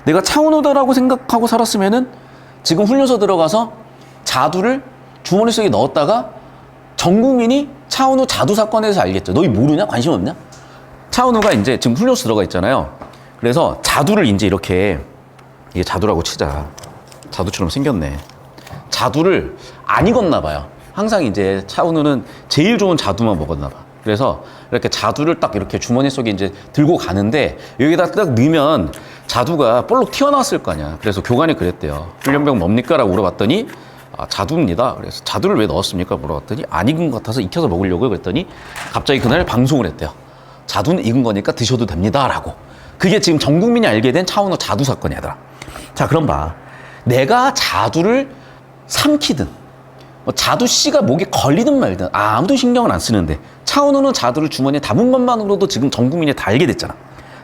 내가 차은우다 라고 생각하고 살았으면은 지금 훈련소 들어가서 자두를 주머니 속에 넣었다가 전 국민이 차은우 자두 사건에 대해서 알겠죠. 너희 모르냐? 관심 없냐? 차은우가 이제 지금 훈련소 들어가 있잖아요. 그래서 자두를 이제 이렇게, 이게 자두라고 치자. 자두처럼 생겼네. 자두를 안 익었나 봐요. 항상 이제 차은우는 제일 좋은 자두만 먹었나 봐. 그래서 이렇게 자두를 딱 이렇게 주머니 속에 이제 들고 가는데 여기다 딱 넣으면 자두가 볼록 튀어나왔을 거 아니야. 그래서 교관이 그랬대요. 훈련병 뭡니까? 라고 물어봤더니 자두입니다. 그래서 자두를 왜 넣었습니까? 물어봤더니 안 익은 것 같아서 익혀서 먹으려고요. 그랬더니 갑자기 그날 방송을 했대요. 자두는 익은 거니까 드셔도 됩니다. 라고. 그게 지금 전 국민이 알게 된 차은우 자두 사건이야, 얘들아. 자, 그럼 봐. 내가 자두를 삼키든 자두 씨가 목에 걸리든 말든 아무도 신경을 안 쓰는데 차은우는 자두를 주머니에 담은 것만으로도 지금 전 국민이 다 알게 됐잖아.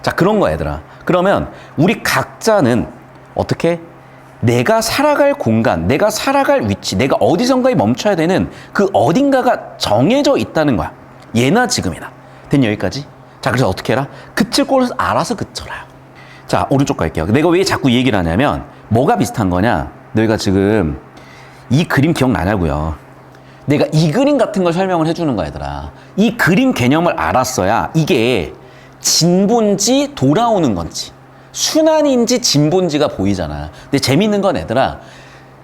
자, 그런 거야, 얘들아. 그러면 우리 각자는 어떻게 내가 살아갈 공간, 내가 살아갈 위치, 내가 어디선가에 멈춰야 되는 그 어딘가가 정해져 있다는 거야. 예나 지금이나. 된 여기까지? 자, 그래서 어떻게 해라? 그칠 곳을 알아서 그쳐라. 자, 오른쪽 갈게요. 내가 왜 자꾸 이 얘기를 하냐면 뭐가 비슷한 거냐? 너희가 지금 이 그림 기억나냐고요. 내가 이 그림 같은 걸 설명을 해주는 거야, 얘들아. 이 그림 개념을 알았어야 이게 진본지 돌아오는 건지 순환인지 진본지가 보이잖아. 근데 재밌는 건 얘들아,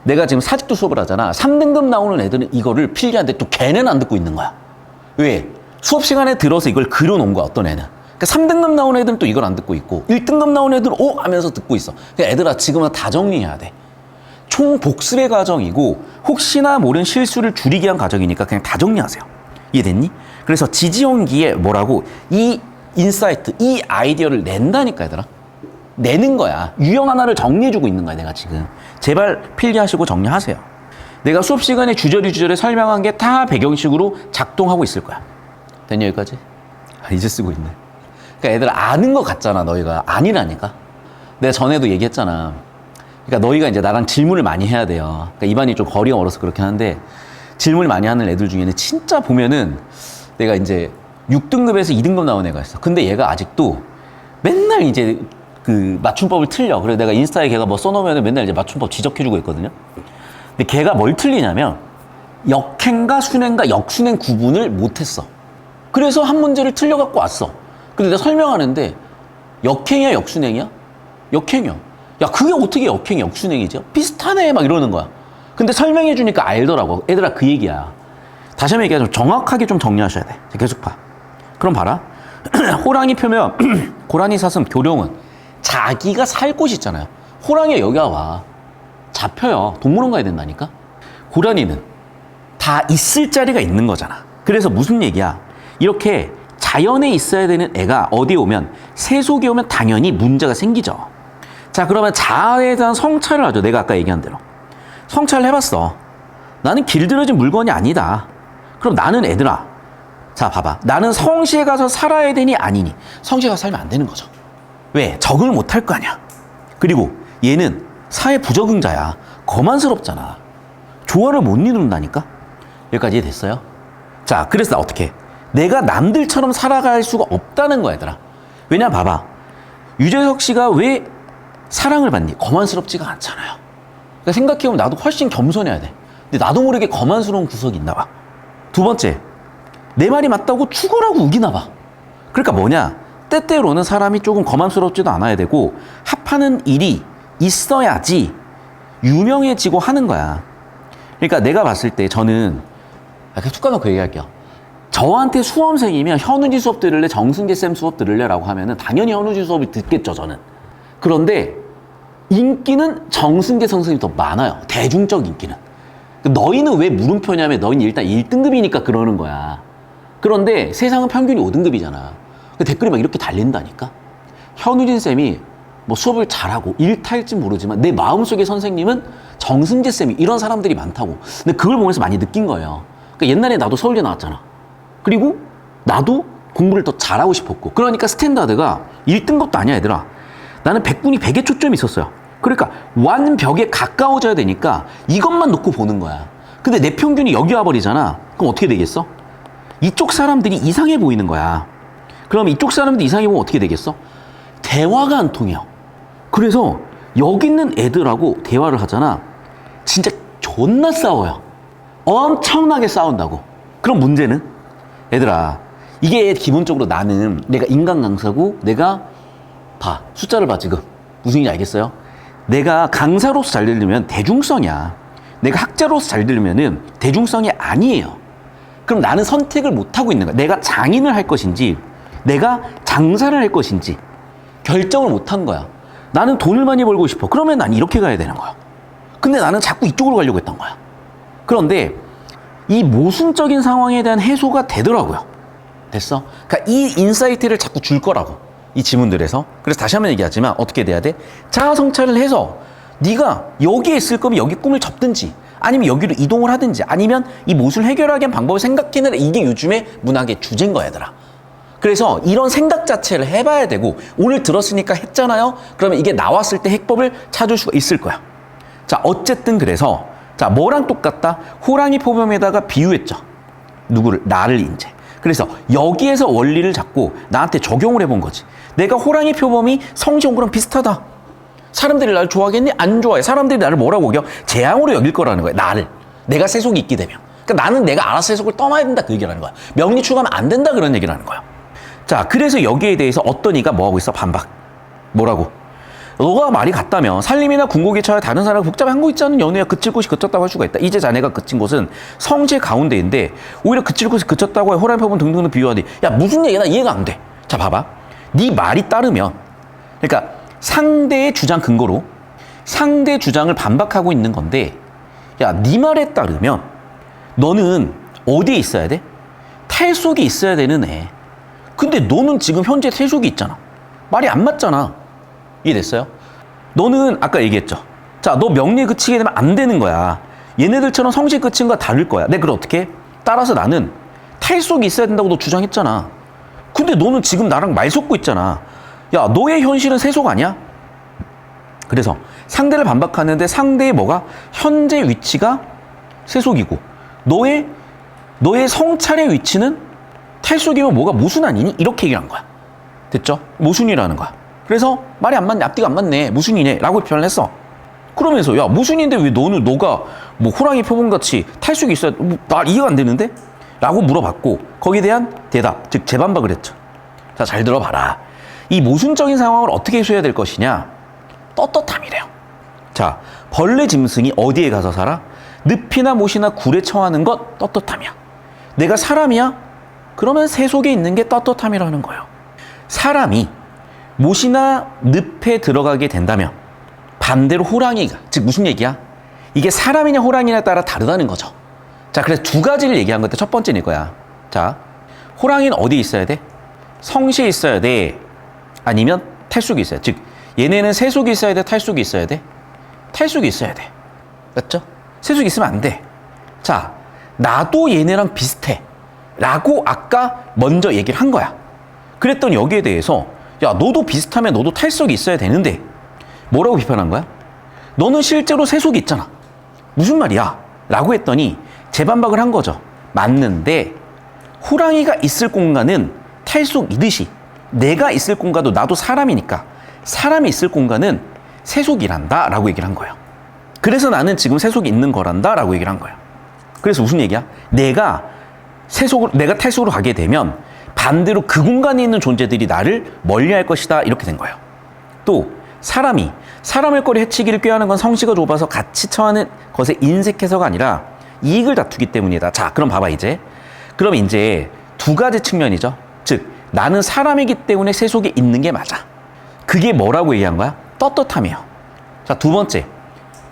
내가 지금 사직도 수업을 하잖아. 3등급 나오는 애들은 이거를 필기하는데 또 걔는 안 듣고 있는 거야. 왜? 수업 시간에 들어서 이걸 그려놓은 거야, 어떤 애는. 그러니까 3등급 나오는 애들은 또 이걸 안 듣고 있고 1등급 나오는 애들은 오! 하면서 듣고 있어. 그러니까 애들아, 지금은 다 정리해야 돼. 총 복습의 과정이고 혹시나 모른 실수를 줄이기 위한 과정이니까 그냥 다 정리하세요. 이해됐니? 그래서 지지용기에 뭐라고 이 인사이트, 이 아이디어를 낸다니까, 얘들아. 내는 거야. 유형 하나를 정리해주고 있는 거야, 내가 지금. 제발 필기하시고 정리하세요. 내가 수업 시간에 주저리 설명한 게 다 배경식으로 작동하고 있을 거야. 된 여기까지? 이제 쓰고 있네. 그러니까 애들 아는 것 같잖아, 너희가. 아니라니까. 내가 전에도 얘기했잖아. 그러니까 너희가 이제 나랑 질문을 많이 해야 돼요. 그러니까 입안이 좀 거리가 멀어서 그렇긴 한데 질문을 많이 하는 애들 중에는 진짜 보면은 내가 이제 6등급에서 2등급 나온 애가 있어. 근데 얘가 아직도 맨날 이제 그 맞춤법을 틀려. 그래서 내가 인스타에 걔가 뭐 써놓으면 맨날 이제 맞춤법 지적해주고 있거든요. 근데 걔가 뭘 틀리냐면 역행과 순행과 역순행 구분을 못했어. 그래서 한 문제를 틀려갖고 왔어. 근데 내가 설명하는데 역행이야, 역순행이야? 역행이야. 야, 그게 어떻게 역행이 역순행이지? 비슷하네 막 이러는 거야. 근데 설명해주니까 알더라고. 애들아, 그 얘기야. 다시 한번 얘기하자면 정확하게 좀 정리하셔야 돼. 계속 봐. 그럼 봐라. 호랑이 표면 고라니 사슴 교룡은 자기가 살 곳이 있잖아요. 호랑이가 여기 와. 잡혀요. 동물원 가야 된다니까. 고라니는 다 있을 자리가 있는 거잖아. 그래서 무슨 얘기야? 이렇게 자연에 있어야 되는 애가 어디에 오면, 세속에 오면 당연히 문제가 생기죠. 자, 그러면 자아에 대한 성찰을 하죠. 내가 아까 얘기한 대로. 성찰을 해봤어. 나는 길들여진 물건이 아니다. 그럼 나는 애들아, 자 봐봐, 나는 성시에 가서 살아야 되니 아니니? 성시에 가서 살면 안 되는 거죠. 왜? 적응을 못 할 거 아니야. 그리고 얘는 사회 부적응자야. 거만스럽잖아. 조화를 못 이룬다니까. 여기까지 이해됐어요? 자, 그래서 나 어떻게 해? 내가 남들처럼 살아갈 수가 없다는 거야, 얘들아. 왜냐 봐봐, 유재석 씨가 왜 사랑을 받니? 거만스럽지가 않잖아요. 그러니까 생각해보면 나도 훨씬 겸손해야 돼. 근데 나도 모르게 거만스러운 구석이 있나 봐. 두 번째, 내 말이 맞다고 죽어라고 우기나 봐. 그러니까 뭐냐, 때때로는 사람이 조금 거만스럽지도 않아야 되고 합하는 일이 있어야지 유명해지고 하는 거야. 그러니까 내가 봤을 때 저는 그냥 툭 까놓고 얘기할게요. 저한테 수험생이면 현우지 수업 들을래, 정승재 쌤 수업 들을래? 라고 하면은 당연히 현우지 수업을 듣겠죠, 저는. 그런데 인기는 정승재 선생님이 더 많아요. 대중적 인기는. 너희는 왜 물음표냐면 너희는 일단 1등급이니까 그러는 거야. 그런데 세상은 평균이 5등급이잖아. 댓글이 막 이렇게 달린다니까. 현우진 쌤이 뭐 수업을 잘하고 일탈지 모르지만 내 마음속의 선생님은 정승재 쌤이, 이런 사람들이 많다고. 근데 그걸 보면서 많이 느낀 거예요. 그러니까 옛날에 나도 서울대 나왔잖아. 그리고 나도 공부를 더 잘하고 싶었고, 그러니까 스탠다드가 1등급도 아니야, 얘들아. 나는 100분이 100의 초점이 있었어요. 그러니까 완벽에 가까워져야 되니까 이것만 놓고 보는 거야. 근데 내 평균이 여기 와버리잖아. 그럼 어떻게 되겠어? 이쪽 사람들이 이상해 보이는 거야. 그럼 이쪽 사람들이 이상해 보면 어떻게 되겠어? 대화가 안 통해요. 그래서 여기 있는 애들하고 대화를 하잖아. 진짜 존나 싸워요. 엄청나게 싸운다고. 그럼 문제는? 얘들아, 이게 기본적으로 나는, 내가 인간 강사고, 내가 봐, 숫자를 봐 지금. 무슨 얘기인지 알겠어요? 내가 강사로서 잘 되려면 대중성이야. 내가 학자로서 잘 되려면은 대중성이 아니에요. 그럼 나는 선택을 못하고 있는 거야. 내가 장인을 할 것인지 내가 장사를 할 것인지 결정을 못한 거야. 나는 돈을 많이 벌고 싶어. 그러면 난 이렇게 가야 되는 거야. 근데 나는 자꾸 이쪽으로 가려고 했던 거야. 그런데 이 모순적인 상황에 대한 해소가 되더라고요. 됐어? 그러니까 이 인사이트를 자꾸 줄 거라고, 이 지문들에서. 그래서 다시 한번 얘기하지만 어떻게 돼야 돼? 자아 성찰을 해서 네가 여기에 있을 거면 여기 꿈을 접든지, 아니면 여기로 이동을 하든지, 아니면 이 모순을 해결하기 위한 방법을 생각해내라. 이게 요즘의 문학의 주제인 거야, 얘들아. 그래서 이런 생각 자체를 해봐야 되고, 오늘 들었으니까 했잖아요. 그러면 이게 나왔을 때 해법을 찾을 수가 있을 거야. 자, 어쨌든 그래서 자, 뭐랑 똑같다? 호랑이 표범에다가 비유했죠. 누구를? 나를 이제. 그래서 여기에서 원리를 잡고 나한테 적용을 해본 거지. 내가 호랑이 표범이 성시온구랑 비슷하다. 사람들이 나를 좋아하겠니? 안 좋아해. 사람들이 나를 뭐라고 여겨? 재앙으로 여길 거라는 거야, 나를. 내가 세속이 있게 되면. 그러니까 나는 내가 알아서 세속을 떠나야 된다, 그 얘기라는 거야. 명리 추구하면 안 된다, 그런 얘기라는 거야. 자, 그래서 여기에 대해서 어떤 이가 뭐하고 있어? 반박. 뭐라고? 너가 말이 같다면 살림이나 궁고기차와 다른 사람과 복잡한 거 있지 않은 연애야 그칠 곳이 그쳤다고 할 수가 있다. 이제 자네가 그친 곳은 성시의 가운데인데 오히려 그칠 곳이 그쳤다고 해 호랑이 표범 등등을 비유하니, 야, 무슨 얘기야? 나 이해가 안 돼. 자, 봐봐. 네 말이 따르면, 그러니까 상대의 주장 근거로 상대 주장을 반박하고 있는 건데, 야, 네 말에 따르면 너는 어디에 있어야 돼? 탈속에 있어야 되는 애. 근데 너는 지금 현재 탈속이 있잖아. 말이 안 맞잖아. 이해됐어요? 너는 아까 얘기했죠. 자, 너 명리에 그치게 되면 안 되는 거야. 얘네들처럼 성시에 그친 거와 다를 거야. 네, 그럼 어떻게? 따라서 나는 탈속이 있어야 된다고 너 주장했잖아. 근데 너는 지금 나랑 말 섞고 있잖아. 야, 너의 현실은 세속 아니야? 그래서 상대를 반박하는데 상대의 뭐가? 현재 위치가 세속이고 너의 성찰의 위치는 탈속이면 뭐가 모순 아니니? 이렇게 얘기한 거야. 됐죠? 모순이라는 거야. 그래서 말이 안 맞네, 앞뒤가 안 맞네, 모순이네 라고 표현을 했어. 그러면서 야, 모순인데 왜 너가 뭐 호랑이 표범같이 탈속이 있어야, 나 이해가 안 되는데? 라고 물어봤고, 거기에 대한 대답, 즉 재반박을 했죠. 자, 잘 들어봐라. 이 모순적인 상황을 어떻게 해소해야 될 것이냐? 떳떳함이래요. 자, 벌레 짐승이 어디에 가서 살아? 늪이나 못이나 굴에 처하는 것 떳떳함이야. 내가 사람이야? 그러면 새 속에 있는 게 떳떳함이라는 거예요. 사람이 못이나 늪에 들어가게 된다면 반대로 호랑이가, 즉 무슨 얘기야? 이게 사람이냐 호랑이냐에 따라 다르다는 거죠. 자, 그래서 두 가지를 얘기한 건데 첫 번째는 이거야. 자, 호랑이는 어디에 있어야 돼? 성시에 있어야 돼? 아니면 탈속에 있어야 돼? 즉 얘네는 세속에 있어야 돼? 탈속에 있어야 돼? 탈속에 있어야 돼. 맞죠? 세속이 있으면 안 돼. 자, 나도 얘네랑 비슷해. 라고 아까 먼저 얘기를 한 거야. 그랬더니 여기에 대해서 야, 너도 비슷하면 너도 탈속이 있어야 되는데 뭐라고 비판한 거야? 너는 실제로 세속이 있잖아. 무슨 말이야? 라고 했더니 재반박을 한 거죠. 맞는데 호랑이가 있을 공간은 탈속이듯이 내가 있을 공간도 나도 사람이니까 사람이 있을 공간은 세속이란다 라고 얘기를 한 거예요. 그래서 나는 지금 세속이 있는 거란다 라고 얘기를 한 거예요. 그래서 무슨 얘기야? 내가 탈속으로 가게 되면 반대로 그 공간에 있는 존재들이 나를 멀리할 것이다 이렇게 된 거예요. 또 사람이 사람을 거리 해치기를 꾀하는 건 성씨가 좁아서 같이 처하는 것에 인색해서가 아니라 이익을 다투기 때문이다. 자, 그럼 봐봐 이제. 그럼 이제 두 가지 측면이죠. 즉 나는 사람이기 때문에 세속에 있는 게 맞아. 그게 뭐라고 얘기한 거야? 떳떳함이에요. 자, 두 번째.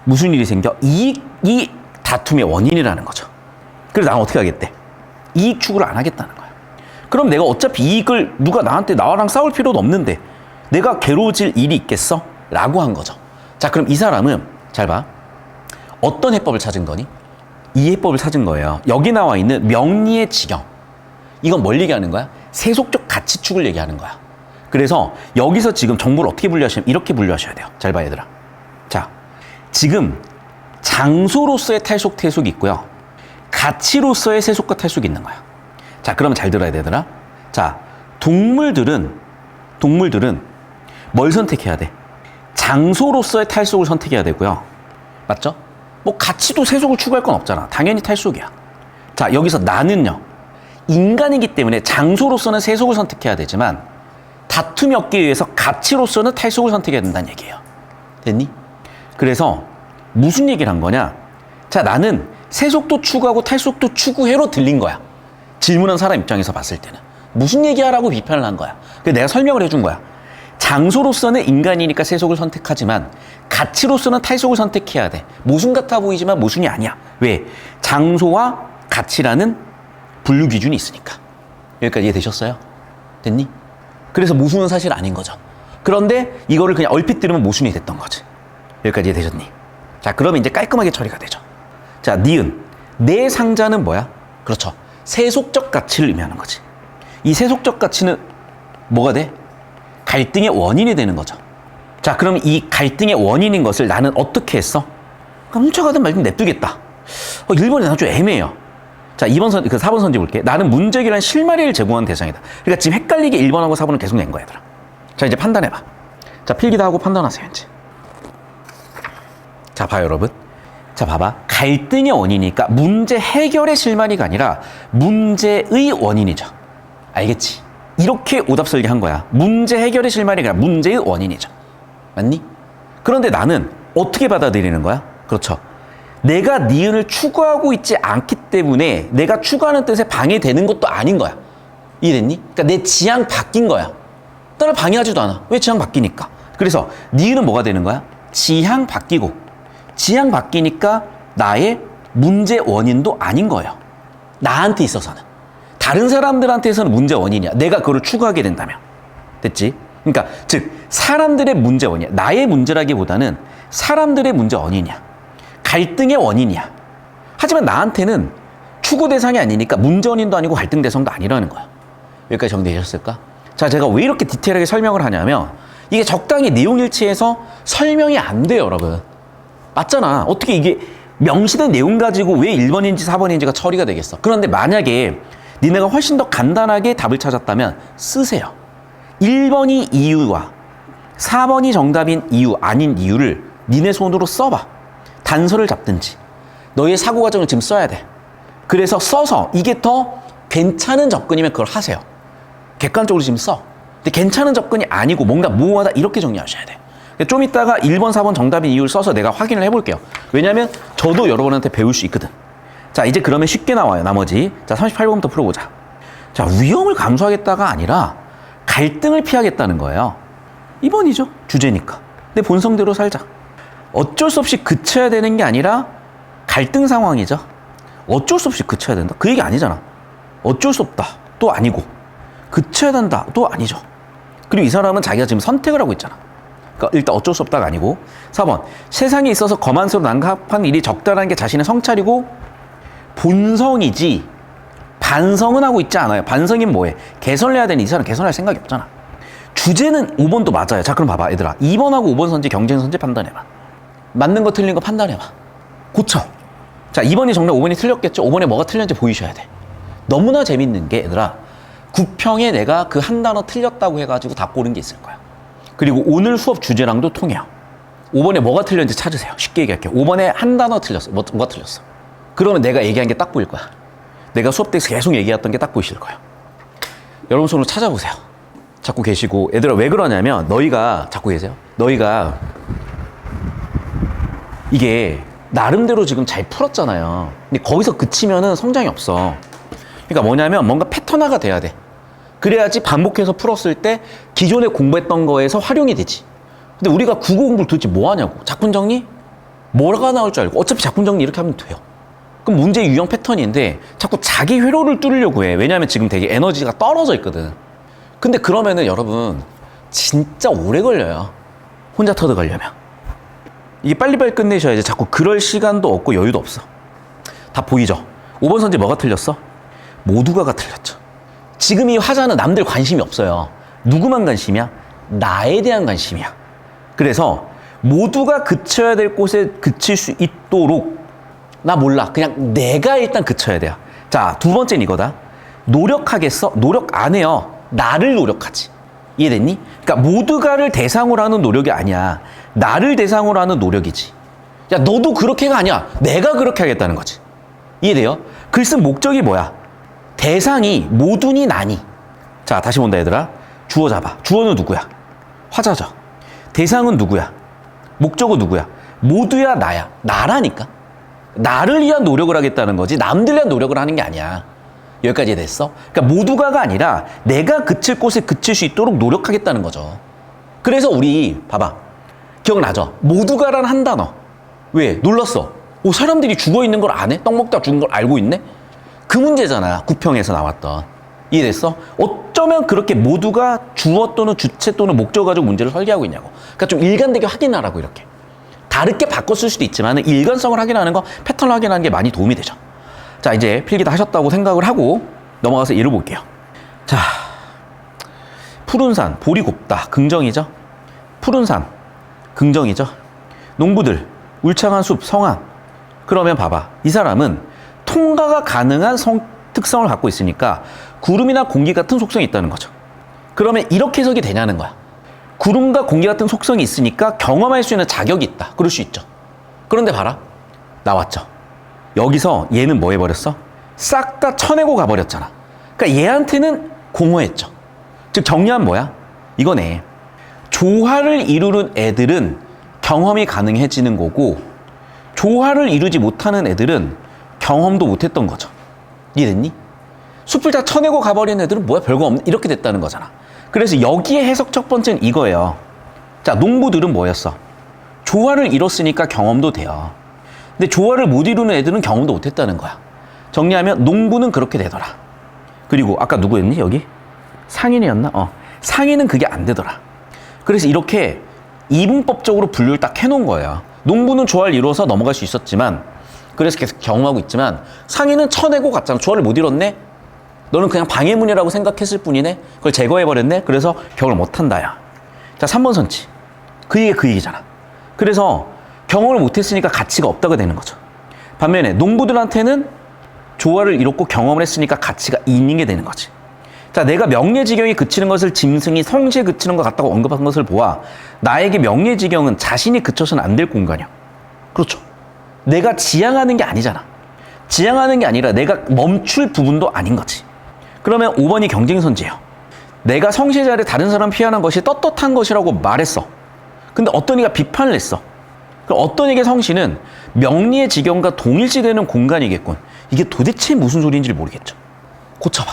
무슨 일이 생겨? 이익이 다툼의 원인이라는 거죠. 그래서 나는 어떻게 하겠대? 이익 추구를 안 하겠다는 거야. 그럼 내가 어차피 이익을 누가 나랑 싸울 필요도 없는데 내가 괴로워질 일이 있겠어? 라고 한 거죠. 자, 그럼 이 사람은 잘 봐. 어떤 해법을 찾은 거니? 이 해법을 찾은 거예요. 여기 나와 있는 명리의 지경. 이건 뭘 얘기하는 거야? 세속적 가치축을 얘기하는 거야. 그래서 여기서 지금 정보를 어떻게 분류하시면 이렇게 분류하셔야 돼요. 잘 봐, 얘들아. 자, 지금 장소로서의 탈속, 퇴속이 있고요. 가치로서의 세속과 탈속이 있는 거야. 자, 그러면 잘 들어야 되더라. 자, 동물들은 뭘 선택해야 돼? 장소로서의 탈속을 선택해야 되고요. 맞죠? 뭐 가치도 세속을 추구할 건 없잖아. 당연히 탈속이야. 자, 여기서 나는요. 인간이기 때문에 장소로서는 세속을 선택해야 되지만 다툼이 없기 위해서 가치로서는 탈속을 선택해야 된다는 얘기예요. 됐니? 그래서 무슨 얘기를 한 거냐? 자, 나는 세속도 추구하고 탈속도 추구해로 들린 거야. 질문한 사람 입장에서 봤을 때는. 무슨 얘기하라고 비판을 한 거야. 그래서 내가 설명을 해준 거야. 장소로서는 인간이니까 세속을 선택하지만 가치로서는 탈속을 선택해야 돼. 모순 같아 보이지만 모순이 아니야. 왜? 장소와 가치라는 분류 기준이 있으니까. 여기까지 이해되셨어요? 됐니? 그래서 모순은 사실 아닌 거죠. 그런데 이거를 그냥 얼핏 들으면 모순이 됐던 거지. 여기까지 이해되셨니? 자, 그러면 이제 깔끔하게 처리가 되죠. 자, 니은. 내 상자는 뭐야? 그렇죠. 세속적 가치를 의미하는 거지. 이 세속적 가치는 뭐가 돼? 갈등의 원인이 되는 거죠. 자, 그럼 이 갈등의 원인인 것을 나는 어떻게 했어? 그럼 훔쳐가든 말든 냅두겠다. 1번이 나는 좀 애매해요. 자, 4번 선지 볼게. 나는 문제기란 실마리를 제공한 대상이다. 그러니까 지금 헷갈리게 1번하고 4번을 계속 낸 거야, 얘들아. 자, 이제 판단해봐. 자, 필기도 하고 판단하세요, 이제. 자, 봐요, 여러분. 자, 봐봐. 갈등의 원인이니까 문제 해결의 실마리가 아니라 문제의 원인이죠. 알겠지? 이렇게 오답 설계한 거야. 문제 해결의 실마리가 아니라 문제의 원인이죠. 맞니? 그런데 나는 어떻게 받아들이는 거야? 그렇죠. 내가 니은을 추구하고 있지 않기 때문에 내가 추구하는 뜻에 방해되는 것도 아닌 거야. 이해됐니? 그러니까 내 지향 바뀐 거야. 나를 방해하지도 않아. 왜 지향 바뀌니까? 그래서 니은은 뭐가 되는 거야? 지향 바뀌고 지향 바뀌니까 나의 문제 원인도 아닌 거예요. 나한테 있어서는. 다른 사람들한테서는 문제 원인이야. 내가 그걸 추구하게 된다면. 됐지? 그러니까 즉 사람들의 문제 원인이야. 나의 문제라기보다는 사람들의 문제 원인이야. 갈등의 원인이야. 하지만 나한테는 추구 대상이 아니니까 문제 원인도 아니고 갈등 대상도 아니라는 거야. 여기까지 정리되셨을까? 자, 제가 왜 이렇게 디테일하게 설명을 하냐면 이게 적당히 내용 일치해서 설명이 안 돼요, 여러분. 맞잖아. 어떻게 이게 명시된 내용 가지고 왜 1번인지 4번인지가 처리가 되겠어. 그런데 만약에 니네가 훨씬 더 간단하게 답을 찾았다면 쓰세요. 1번이 이유와 4번이 정답인 이유 아닌 이유를 니네 손으로 써봐. 단서를 잡든지. 너의 사고 과정을 지금 써야 돼. 그래서 써서 이게 더 괜찮은 접근이면 그걸 하세요. 객관적으로 지금 써. 근데 괜찮은 접근이 아니고 뭔가 모호하다 이렇게 정리하셔야 돼. 좀 이따가 1번, 4번 정답인 이유를 써서 내가 확인을 해볼게요. 왜냐면 저도 여러분한테 배울 수 있거든. 자, 이제 그러면 쉽게 나와요, 나머지. 자, 38번부터 풀어보자. 자, 위험을 감수하겠다가 아니라 갈등을 피하겠다는 거예요. 2번이죠. 주제니까. 내 본성대로 살자. 어쩔 수 없이 그쳐야 되는 게 아니라 갈등 상황이죠. 어쩔 수 없이 그쳐야 된다. 그 얘기 아니잖아. 어쩔 수 없다. 또 아니고. 그쳐야 된다. 또 아니죠. 그리고 이 사람은 자기가 지금 선택을 하고 있잖아. 그러니까 일단 어쩔 수 없다가 아니고. 4번. 세상에 있어서 거만스러워 난감한 일이 적다라는 게 자신의 성찰이고 본성이지 반성은 하고 있지 않아요. 반성이면 뭐해? 개선을 해야 되는 이 사람 개선할 생각이 없잖아. 주제는 5번도 맞아요. 자, 그럼 봐봐, 얘들아. 2번하고 5번 선지, 경쟁 선지 판단해봐. 맞는 거 틀린 거 판단해봐. 고쳐. 자, 2번이 정답, 5번이 틀렸겠죠? 5번에 뭐가 틀렸는지 보이셔야 돼. 너무나 재밌는 게, 얘들아, 9평에 내가 그 한 단어 틀렸다고 해가지고 다 고른 게 있을 거야. 그리고 오늘 수업 주제랑도 통해요. 5번에 뭐가 틀렸는지 찾으세요. 쉽게 얘기할게요. 5번에 한 단어 틀렸어. 뭐가 틀렸어? 그러면 내가 얘기한 게 딱 보일 거야. 내가 수업 때 계속 얘기했던 게 딱 보이실 거예요. 여러분 손으로 찾아보세요. 자꾸 계시고. 얘들아, 왜 그러냐면 너희가 자꾸 계세요. 너희가 이게 나름대로 지금 잘 풀었잖아요. 근데 거기서 그치면은 성장이 없어. 그러니까 뭐냐면 뭔가 패턴화가 돼야 돼. 그래야지 반복해서 풀었을 때 기존에 공부했던 거에서 활용이 되지. 근데 우리가 국어 공부를 도대체 뭐 하냐고. 작품 정리? 뭐가 나올 줄 알고. 어차피 작품 정리 이렇게 하면 돼요. 그럼 문제 유형 패턴인데 자꾸 자기 회로를 뚫으려고 해. 왜냐하면 지금 되게 에너지가 떨어져 있거든. 근데 그러면은 여러분 진짜 오래 걸려요. 혼자 터득하려면. 이게 빨리빨리 끝내셔야지. 자꾸 그럴 시간도 없고 여유도 없어. 다 보이죠? 5번 선지 뭐가 틀렸어? 모두가가 틀렸죠. 지금 이 화자는 남들 관심이 없어요. 누구만 관심이야? 나에 대한 관심이야. 그래서 모두가 그쳐야 될 곳에 그칠 수 있도록 나 몰라. 그냥 내가 일단 그쳐야 돼요. 자, 두 번째는 이거다. 노력하겠어? 노력 안 해요. 나를 노력하지. 이해됐니? 그러니까 모두가를 대상으로 하는 노력이 아니야. 나를 대상으로 하는 노력이지. 야, 너도 그렇게가 아니야. 내가 그렇게 하겠다는 거지. 이해돼요? 글 쓴 목적이 뭐야? 대상이 모두니 나니. 자, 다시 본다 얘들아. 주어 잡아. 주어는 누구야? 화자죠. 대상은 누구야? 목적은 누구야? 모두야 나야. 나라니까. 나를 위한 노력을 하겠다는 거지 남들 위한 노력을 하는 게 아니야. 여기까지 됐어? 그러니까 모두가가 아니라 내가 그칠 곳에 그칠 수 있도록 노력하겠다는 거죠. 그래서 우리 봐봐. 기억나죠? 모두가란 한 단어. 왜? 놀랐어. 오, 사람들이 죽어있는 걸 안 해? 떡 먹다 죽은 걸 알고 있네? 그 문제잖아. 9평에서 나왔던. 이해됐어? 어쩌면 그렇게 모두가 주어 또는 주체 또는 목적 가지고 문제를 설계하고 있냐고. 그러니까 좀 일관되게 확인하라고 이렇게. 다르게 바꿨을 수도 있지만 일관성을 확인하는 거, 패턴을 확인하는 게 많이 도움이 되죠. 자, 이제 필기 다 하셨다고 생각을 하고 넘어가서 예를 볼게요. 자, 푸른 산, 볼이 곱다. 긍정이죠? 푸른 산, 긍정이죠? 농부들, 울창한 숲, 성안. 그러면 봐봐. 이 사람은 통과가 가능한 특성을 갖고 있으니까 구름이나 공기 같은 속성이 있다는 거죠. 그러면 이렇게 해석이 되냐는 거야. 구름과 공기 같은 속성이 있으니까 경험할 수 있는 자격이 있다. 그럴 수 있죠. 그런데 봐라. 나왔죠. 여기서 얘는 뭐 해버렸어? 싹 다 쳐내고 가버렸잖아. 그러니까 얘한테는 공허했죠. 즉 정리하면 뭐야? 이거네. 조화를 이루는 애들은 경험이 가능해지는 거고 조화를 이루지 못하는 애들은 경험도 못했던 거죠. 이해됐니? 숲을 다 쳐내고 가버린 애들은 뭐야? 별거 없네. 이렇게 됐다는 거잖아. 그래서 여기에 해석 첫 번째는 이거예요. 자, 농부들은 뭐였어? 조화를 이뤘으니까 경험도 돼요. 근데 조화를 못 이루는 애들은 경험도 못했다는 거야. 정리하면 농부는 그렇게 되더라. 그리고 아까 누구였니? 여기? 상인이었나? 상인은 그게 안 되더라. 그래서 이렇게 이분법적으로 분류를 딱 해놓은 거예요. 농부는 조화를 이루어서 넘어갈 수 있었지만 그래서 계속 경험하고 있지만 상인은 쳐내고 갔잖아. 조화를 못 이뤘네? 너는 그냥 방해문이라고 생각했을 뿐이네? 그걸 제거해버렸네? 그래서 경험을 못한다야. 자, 3번 선치. 그 얘기잖아. 그래서 경험을 못했으니까 가치가 없다고 되는 거죠. 반면에 농부들한테는 조화를 이뤘고 경험을 했으니까 가치가 있는 게 되는 거지. 자, 내가 명예지경에 그치는 것을 짐승이 성시에 그치는 것 같다고 언급한 것을 보아 나에게 명예지경은 자신이 그쳐서는 안 될 공간이야. 그렇죠. 내가 지향하는 게 아니잖아. 지향하는 게 아니라 내가 멈출 부분도 아닌 거지. 그러면 5번이 경쟁선지예요. 내가 성시자를 다른 사람 피하는 것이 떳떳한 것이라고 말했어. 근데 어떤 이가 비판을 했어. 그럼 어떤 이의 성시는 명리의 지경과 동일시되는 공간이겠군. 이게 도대체 무슨 소리인지 모르겠죠. 고쳐봐.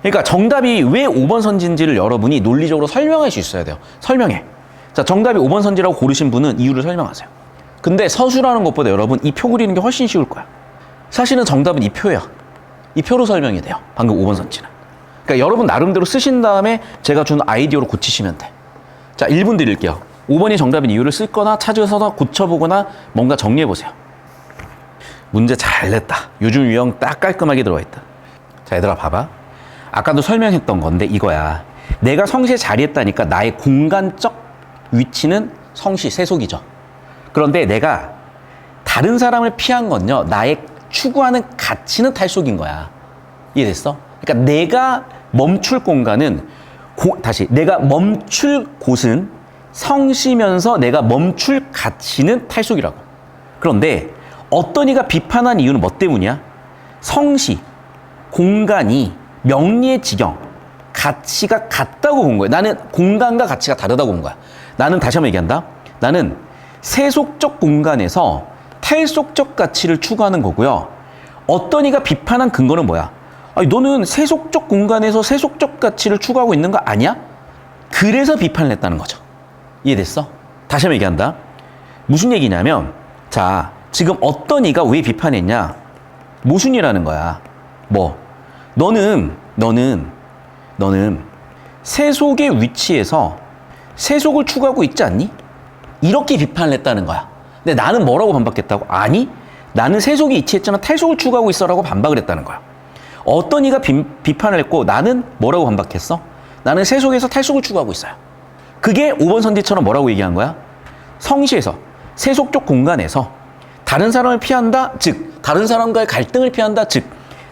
그러니까 정답이 왜 5번 선지인지를 여러분이 논리적으로 설명할 수 있어야 돼요. 설명해. 자, 정답이 5번 선지라고 고르신 분은 이유를 설명하세요. 근데 서술하는 것보다 여러분 이 표 그리는 게 훨씬 쉬울 거야. 사실은 정답은 이 표야. 이 표로 설명이 돼요. 방금 5번 선지는. 그러니까 여러분 나름대로 쓰신 다음에 제가 준 아이디어로 고치시면 돼. 자, 1분 드릴게요. 5번이 정답인 이유를 쓸거나 찾으셔서 고쳐보거나 뭔가 정리해보세요. 문제 잘 냈다. 요즘 유형 딱 깔끔하게 들어있다. 자, 얘들아 봐봐. 아까도 설명했던 건데 이거야. 내가 성시에 자리했다니까 나의 공간적 위치는 성시, 세속이죠. 그런데 내가 다른 사람을 피한 건요, 나의 추구하는 가치는 탈속인 거야. 이해됐어? 그러니까 내가 멈출 공간은 내가 멈출 곳은 성시면서 내가 멈출 가치는 탈속이라고. 그런데 어떤 이가 비판한 이유는 뭐 때문이야? 성시, 공간이 명리의 지경, 가치가 같다고 본 거야. 나는 공간과 가치가 다르다고 본 거야. 나는 다시 한번 얘기한다. 나는 세속적 공간에서 탈속적 가치를 추구하는 거고요. 어떤 이가 비판한 근거는 뭐야? 아니, 너는 세속적 공간에서 세속적 가치를 추구하고 있는 거 아니야? 그래서 비판을 했다는 거죠. 이해됐어? 다시 한번 얘기한다. 무슨 얘기냐면, 자, 지금 어떤 이가 왜 비판했냐? 모순이라는 거야. 뭐? 너는 세속의 위치에서 세속을 추구하고 있지 않니? 이렇게 비판을 했다는 거야. 근데 나는 뭐라고 반박했다고? 아니, 나는 세속에 위치했지만 탈속을 추구하고 있어라고 반박을 했다는 거야. 어떤 이가 비판을 했고 나는 뭐라고 반박했어? 나는 세속에서 탈속을 추구하고 있어요. 그게 5번 선지처럼 뭐라고 얘기한 거야? 성시에서, 세속적 공간에서 다른 사람을 피한다, 즉 다른 사람과의 갈등을 피한다, 즉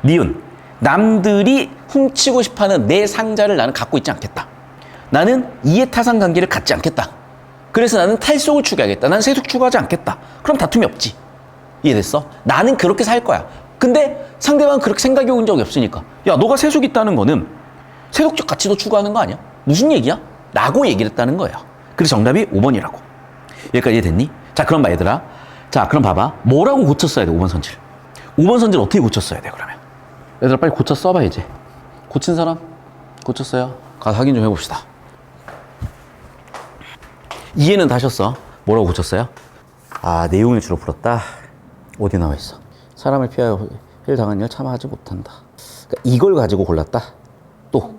니은, 남들이 훔치고 싶어하는 내 상자를 나는 갖고 있지 않겠다. 나는 이해타산 관계를 갖지 않겠다. 그래서 나는 탈속을 추구하겠다. 나는 세속 추구하지 않겠다. 그럼 다툼이 없지. 이해됐어? 나는 그렇게 살 거야. 근데 상대방은 그렇게 생각해 본 적이 없으니까, 야, 너가 세속이 있다는 거는 세속적 가치도 추구하는 거 아니야? 무슨 얘기야? 라고 얘기를 했다는 거예요. 그래서 정답이 5번이라고. 여기까지 이해됐니? 자, 그럼 봐, 얘들아. 자, 그럼 봐봐. 뭐라고 고쳤어야 돼, 5번 선지를? 5번 선지를 어떻게 고쳤어야 돼, 그러면? 얘들아, 빨리 고쳐 써봐, 이제. 고친 사람? 고쳤어요? 가서 확인 좀 해봅시다. 이해는 다 하셨어? 뭐라고 고쳤어요? 아, 내용을 주로 풀었다. 어디 나와 있어? 사람을 피하여 힐 당한 일 참아하지 못한다. 그러니까 이걸 가지고 골랐다. 또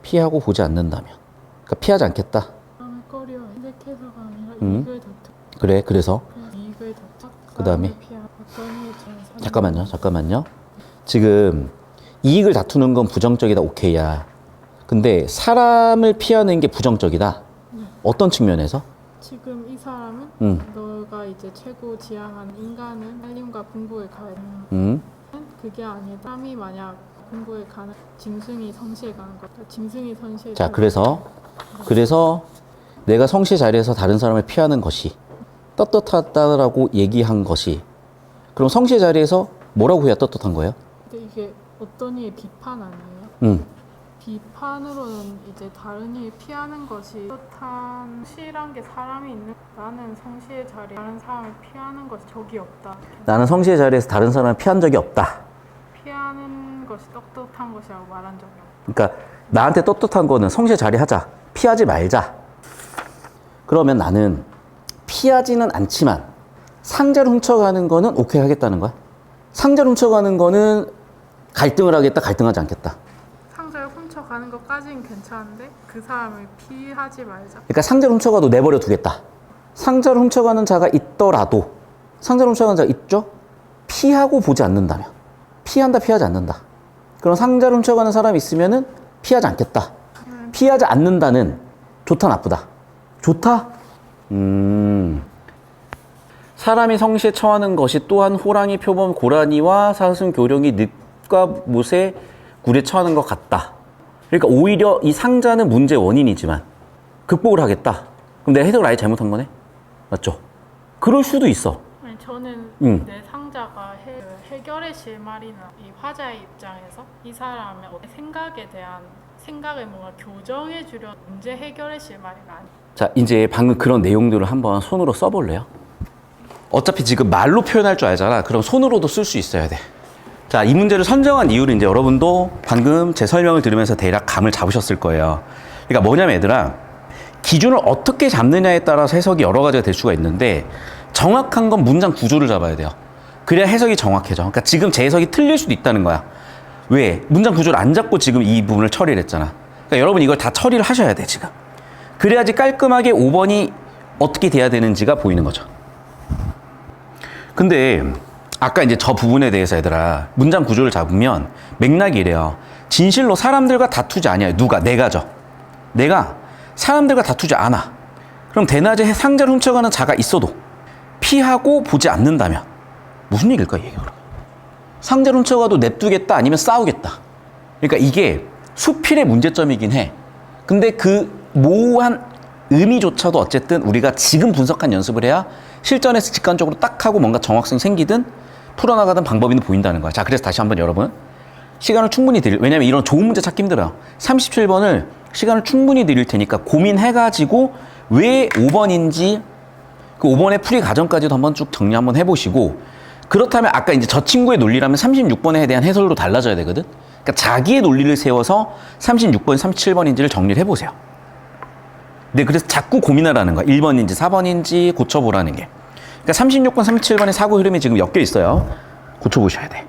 피하고 보지 않는다면, 그러니까 피하지 않겠다. 꺼려 선택해서가 아니라 이익을 다투. 그래, 그래서 이익을 다투. 그 다음에 잠깐만요. 잠깐만요. 지금 이익을 다투는 건 부정적이다, 오케이야. 근데 사람을 피하는 게 부정적이다. 어떤 측면에서? 지금 이 사람은 너가 이제 최고 지향하는 인간은 살림과 공부에 가야 그게 아니다. 사람이 만약 공부에 가는 짐승이 성시에 가는 거다. 짐승이 성시에. 자, 그래서 내가 성시 자리에서 다른 사람을 피하는 것이 떳떳하다라고 얘기한 것이, 그럼 성시 자리에서 뭐라고 해야 떳떳한 거예요? 근데 이게 어떤 이의 비판 아니에요? 비판으로는 이제 다른 일 피하는 것이 떳한 시란 게 사람이 있는, 나는 성시의 자리에 다른 사람을 피하는 것이 적이 없다. 나는 성시의 자리에서 다른 사람을 피한 적이 없다. 피하는 것이 떳떳한 것이라고 말한 적이 없다. 그러니까 나한테 떳떳한 거는 성시의 자리 하자, 피하지 말자. 그러면 나는 피하지는 않지만 상자를 훔쳐가는 거는 오케이 하겠다는 거야? 상자를 훔쳐가는 거는 갈등을 하겠다, 갈등하지 않겠다. 상자를 훔쳐가는 것까지는 괜찮은데 그 사람을 피하지 말자. 그러니까 상자를 훔쳐가도 내버려 두겠다. 상자를 훔쳐가는 자가 있더라도, 상자를 훔쳐가는 자가 있죠? 피하고 보지 않는다면, 피한다, 피하지 않는다. 그럼 상자를 훔쳐가는 사람이 있으면은 피하지 않겠다. 피하지 않는다는 좋다, 나쁘다? 좋다? 사람이 성시에 처하는 것이 또한 호랑이, 표범, 고라니와 사슴, 교룡이 늑과 못에 굴에 처하는 것 같다. 그러니까 오히려 이 상자는 문제의 원인이지만 극복을 하겠다. 그럼 내가 해석을 아예 잘못한 거네? 맞죠? 그럴 수도 있어. 아니, 저는 내 상자가 해결의 실마리나 이 화자의 입장에서 이 사람의 생각에 대한 생각을 뭔가 교정해 주려 문제 해결의 실마리가 아니야. 자, 이제 방금 그런 내용들을 한번 손으로 써볼래요? 어차피 지금 말로 표현할 줄 알잖아. 그럼 손으로도 쓸 수 있어야 돼. 자, 이 문제를 선정한 이유를 이제 여러분도 방금 제 설명을 들으면서 대략 감을 잡으셨을 거예요. 그러니까 뭐냐면 얘들아, 기준을 어떻게 잡느냐에 따라서 해석이 여러 가지가 될 수가 있는데 정확한 건 문장 구조를 잡아야 돼요. 그래야 해석이 정확해져. 그러니까 지금 제 해석이 틀릴 수도 있다는 거야. 왜? 문장 구조를 안 잡고 지금 이 부분을 처리를 했잖아. 그러니까 여러분 이걸 다 처리를 하셔야 돼, 지금. 그래야지 깔끔하게 5번이 어떻게 돼야 되는지가 보이는 거죠. 근데 아까 이제 저 부분에 대해서 얘들아 문장 구조를 잡으면 맥락이 이래요. 진실로 사람들과 다투지 아니야. 누가? 내가죠. 내가 사람들과 다투지 않아. 그럼 대낮에 상자를 훔쳐가는 자가 있어도 피하고 보지 않는다면 무슨 얘기일까 이게? 상자를 훔쳐가도 냅두겠다 아니면 싸우겠다. 그러니까 이게 수필의 문제점이긴 해. 근데 그 모호한 의미조차도 어쨌든 우리가 지금 분석한 연습을 해야 실전에서 직관적으로 딱 하고 뭔가 정확성이 생기든 풀어나가던 방법이 보인다는 거야. 자, 그래서 다시 한번 여러분 시간을 충분히 드릴, 왜냐면 이런 좋은 문제 찾기 힘들어요. 37번을 시간을 충분히 드릴 테니까 고민해가지고 왜 5번인지 그 5번의 풀이 과정까지도 한번 쭉 정리 한번 해보시고, 그렇다면 아까 이제 저 친구의 논리라면 36번에 대한 해설로 달라져야 되거든. 그러니까 자기의 논리를 세워서 36번, 37번인지를 정리를 해보세요. 네, 그래서 자꾸 고민하라는 거야. 1번인지 4번인지 고쳐보라는 게. 그러니까 36번, 37번의 사고 흐름이 지금 엮여 있어요. 고쳐보셔야 돼.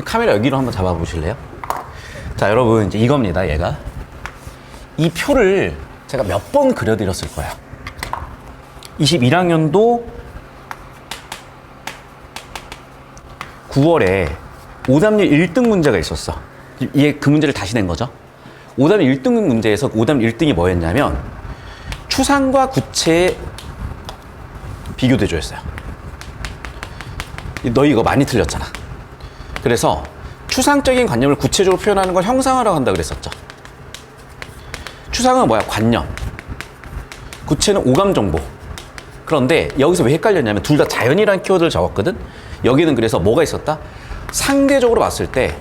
카메라 여기로 한번 잡아보실래요? 자, 여러분 이제 이겁니다. 얘가 이 표를 제가 몇 번 그려드렸을 거야. 21학년도 9월에 오답률 1등 문제가 있었어. 이게 그 문제를 다시 낸 거죠. 오답률 1등 문제에서 오답률 1등이 뭐였냐면 추상과 구체의 비교대조였어요. 너 이거 많이 틀렸잖아. 그래서 추상적인 관념을 구체적으로 표현하는 걸 형상화라고 한다고 그랬었죠. 추상은 뭐야? 관념. 구체는 오감 정보. 그런데 여기서 왜 헷갈렸냐면 둘 다 자연이라는 키워드를 적었거든. 여기는 그래서 뭐가 있었다? 상대적으로 봤을 때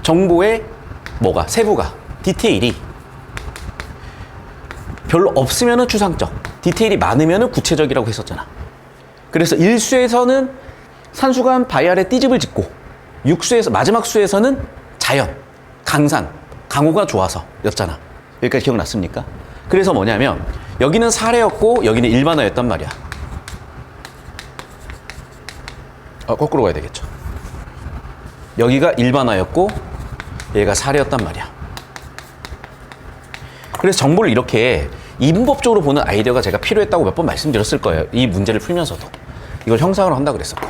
정보의 뭐가? 세부가, 디테일이 별로 없으면은 추상적, 디테일이 많으면은 구체적이라고 했었잖아. 그래서 일수에서는 산수관 바위 아래 띠집을 짓고, 육수에서 마지막 수에서는 자연, 강산, 강호가 좋아서 였잖아. 여기까지 기억났습니까? 그래서 뭐냐면 여기는 사례였고 여기는 일반어였단 말이야. 거꾸로 가야 되겠죠. 여기가 일반어였고 얘가 사례였단 말이야. 그래서 정보를 이렇게 인법적으로 보는 아이디어가 제가 필요했다고 몇 번 말씀드렸을 거예요. 이 문제를 풀면서도. 이걸 형상으로 한다고 그랬었고.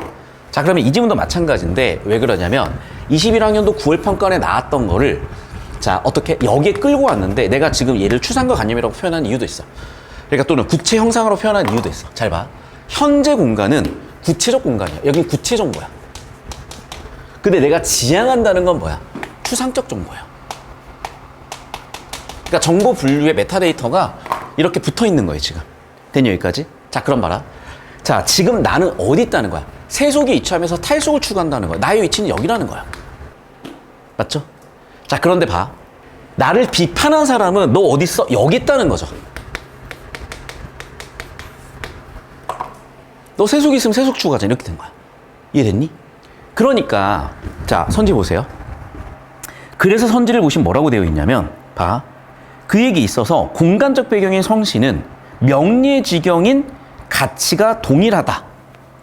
자, 그러면 이 지문도 마찬가지인데 왜 그러냐면 21학년도 9월 평가원에 나왔던 거를 자, 어떻게 여기에 끌고 왔는데 내가 지금 얘를 추상과 관념이라고 표현한 이유도 있어. 그러니까 또는 구체 형상으로 표현한 이유도 있어. 잘 봐. 현재 공간은 구체적 공간이야. 여긴 구체 정보야. 근데 내가 지향한다는 건 뭐야? 추상적 정보야. 그러니까 정보 분류의 메타데이터가 이렇게 붙어 있는 거예요, 지금. 됐니, 여기까지? 자, 그럼 봐라. 자, 지금 나는 어디 있다는 거야? 세속에 이취하면서 탈속을 추구한다는 거야. 나의 위치는 여기라는 거야. 맞죠? 자, 그런데 봐. 나를 비판한 사람은 너 어디 있어? 여기 있다는 거죠. 너 세속에 있으면 세속 추구하자. 이렇게 된 거야. 이해됐니? 그러니까 자, 선지 보세요. 그래서 선지를 보시면 뭐라고 되어 있냐면 봐. 그 얘기 있어서 공간적 배경인 성씨는 명리지경인 가치가 동일하다.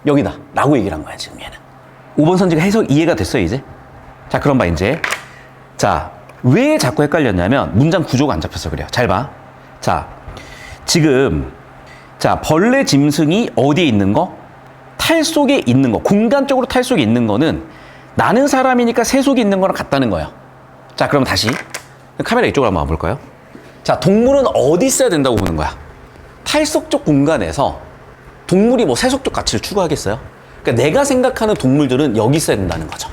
여기다. 라고 얘기를 한 거야, 지금 얘는. 5번 선지가 해석 이해가 됐어요, 이제? 자, 그럼 봐, 이제. 자, 왜 자꾸 헷갈렸냐면 문장 구조가 안 잡혀서 그래요. 잘 봐. 자, 지금 자, 벌레 짐승이 어디에 있는 거? 탈 속에 있는 거. 공간적으로 탈 속에 있는 거는 나는 사람이니까 새 속에 있는 거랑 같다는 거예요. 자, 그럼 다시 카메라 이쪽으로 한번 와볼까요? 자, 동물은 어디 있어야 된다고 보는 거야? 탈속적 공간에서 동물이 뭐 세속적 가치를 추구하겠어요? 그러니까 내가 생각하는 동물들은 여기 있어야 된다는 거죠.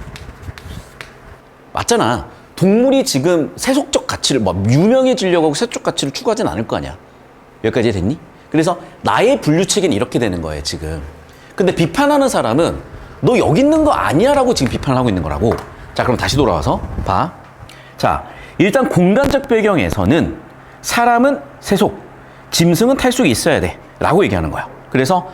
맞잖아. 동물이 지금 세속적 가치를 뭐 유명해지려고 하고 세속적 가치를 추구하진 않을 거 아니야. 여기까지 됐니? 그래서 나의 분류체계는 이렇게 되는 거예요, 지금. 근데 비판하는 사람은 너 여기 있는 거 아니야 라고 지금 비판을 하고 있는 거라고. 자, 그럼 다시 돌아와서 봐. 자, 일단 공간적 배경에서는 사람은 세속, 짐승은 탈속이 있어야 돼 라고 얘기하는 거야. 그래서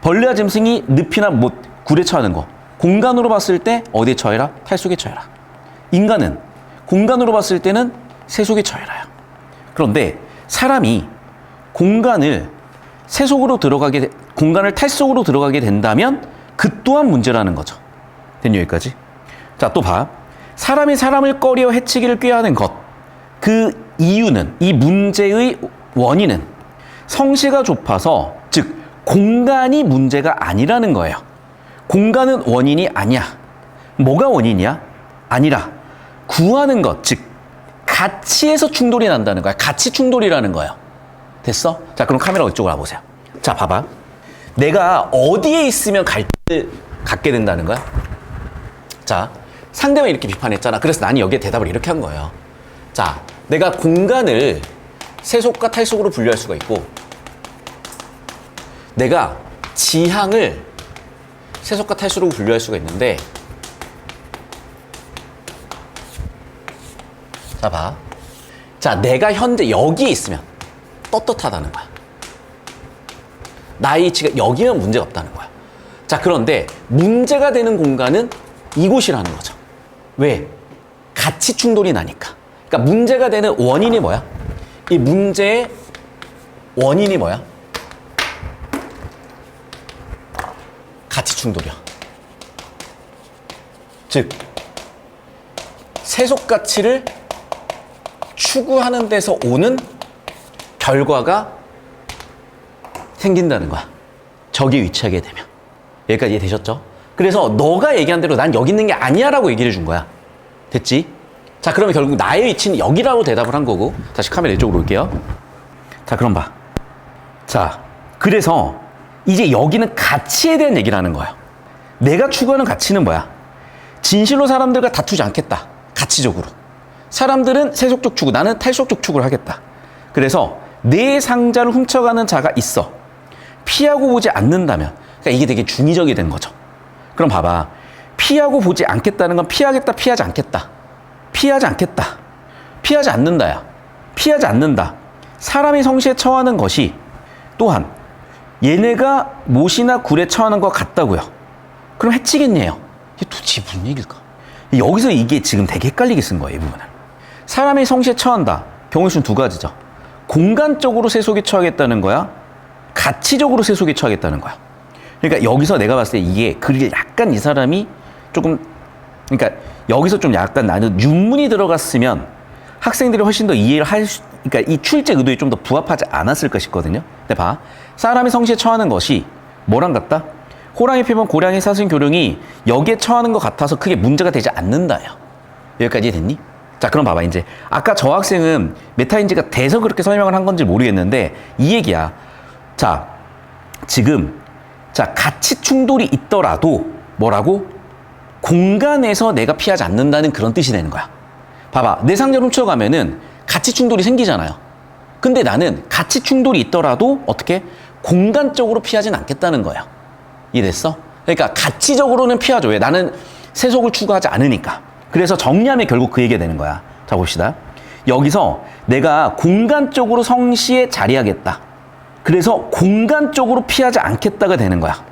벌레와 짐승이 늪이나 못, 굴에 처하는 거. 공간으로 봤을 때 어디에 처해라? 탈속에 처해라. 인간은 공간으로 봤을 때는 세속에 처해라요. 그런데 사람이 공간을 공간을 탈속으로 들어가게 된다면 그 또한 문제라는 거죠. 된 여기까지? 자, 또 봐. 사람이 사람을 꺼려 해치기를 꾀하는 것. 그 이유는, 이 문제의 원인은 성씨가 좁아서, 즉 공간이 문제가 아니라는 거예요. 공간은 원인이 아니야. 뭐가 원인이야? 아니라 구하는 것, 즉 가치에서 충돌이 난다는 거야. 가치 충돌이라는 거예요. 됐어? 자, 그럼 카메라 이쪽으로 와보세요. 자, 봐봐. 내가 어디에 있으면 갈등을 갖게 된다는 거야? 자, 상대방이 이렇게 비판했잖아. 그래서 나는 여기에 대답을 이렇게 한 거예요. 자, 내가 공간을 세속과 탈속으로 분류할 수가 있고, 내가 지향을 세속과 탈속으로 분류할 수가 있는데, 자, 봐. 자, 내가 현재 여기에 있으면 떳떳하다는 거야. 나의 위치가 여기면 문제가 없다는 거야. 자, 그런데 문제가 되는 공간은 이곳이라는 거죠. 왜? 가치 충돌이 나니까. 그러니까 문제가 되는 원인이 뭐야? 이 문제의 원인이 뭐야? 가치 충돌이야. 즉, 세속 가치를 추구하는 데서 오는 결과가 생긴다는 거야. 저기 위치하게 되면. 여기까지 이해되셨죠? 그래서 너가 얘기한 대로 난 여기 있는 게 아니야 라고 얘기를 해준 거야. 됐지? 자, 그러면 결국 나의 위치는 여기라고 대답을 한 거고, 다시 카메라 이쪽으로 올게요. 자, 그럼 봐. 자, 그래서 이제 여기는 가치에 대한 얘기를 하는 거야. 내가 추구하는 가치는 뭐야? 진실로 사람들과 다투지 않겠다. 가치적으로. 사람들은 세속적 추구, 나는 탈속적 추구를 하겠다. 그래서 내 상자를 훔쳐가는 자가 있어. 피하고 보지 않는다면, 그러니까 이게 되게 중의적이 된 거죠. 그럼 봐봐. 피하고 보지 않겠다는 건 피하겠다, 피하지 않겠다. 피하지 않겠다. 피하지 않는다야. 피하지 않는다. 사람이 성시에 처하는 것이 또한 얘네가 못이나 굴에 처하는 것 같다고요. 그럼 해치겠네요. 이게 도대체 무슨 얘기일까? 여기서 이게 지금 되게 헷갈리게 쓴 거예요, 이 부분은. 사람이 성시에 처한다. 경우의 수는 두 가지죠. 공간적으로 세속에 처하겠다는 거야. 가치적으로 세속에 처하겠다는 거야. 그러니까 여기서 내가 봤을 때 이게 글을 약간 이 사람이 조금, 그러니까 여기서 좀 약간 나는 윤문이 들어갔으면 학생들이 훨씬 더 이해를 그러니까 이 출제 의도에 좀 더 부합하지 않았을까 싶거든요. 근데 봐. 사람이 성시에 처하는 것이 뭐랑 같다? 호랑이 표본 고량이 사슴 교령이 여기에 처하는 것 같아서 크게 문제가 되지 않는다요. 여기까지 됐니? 자, 그럼 봐봐. 이제 아까 저 학생은 메타인지가 돼서 그렇게 설명을 한 건지 모르겠는데 이 얘기야. 자, 지금 가치 충돌이 있더라도 뭐라고? 공간에서 내가 피하지 않는다는 그런 뜻이 되는 거야. 봐봐. 내 상자를 훔쳐가면은 가치 충돌이 생기잖아요. 근데 나는 가치 충돌이 있더라도 어떻게? 공간적으로 피하진 않겠다는 거야. 이해됐어? 그러니까 가치적으로는 피하죠. 왜? 나는 세속을 추구하지 않으니까. 그래서 정리하면 결국 그 얘기가 되는 거야. 자, 봅시다. 여기서 내가 공간적으로 성시에 자리하겠다. 그래서 공간적으로 피하지 않겠다가 되는 거야.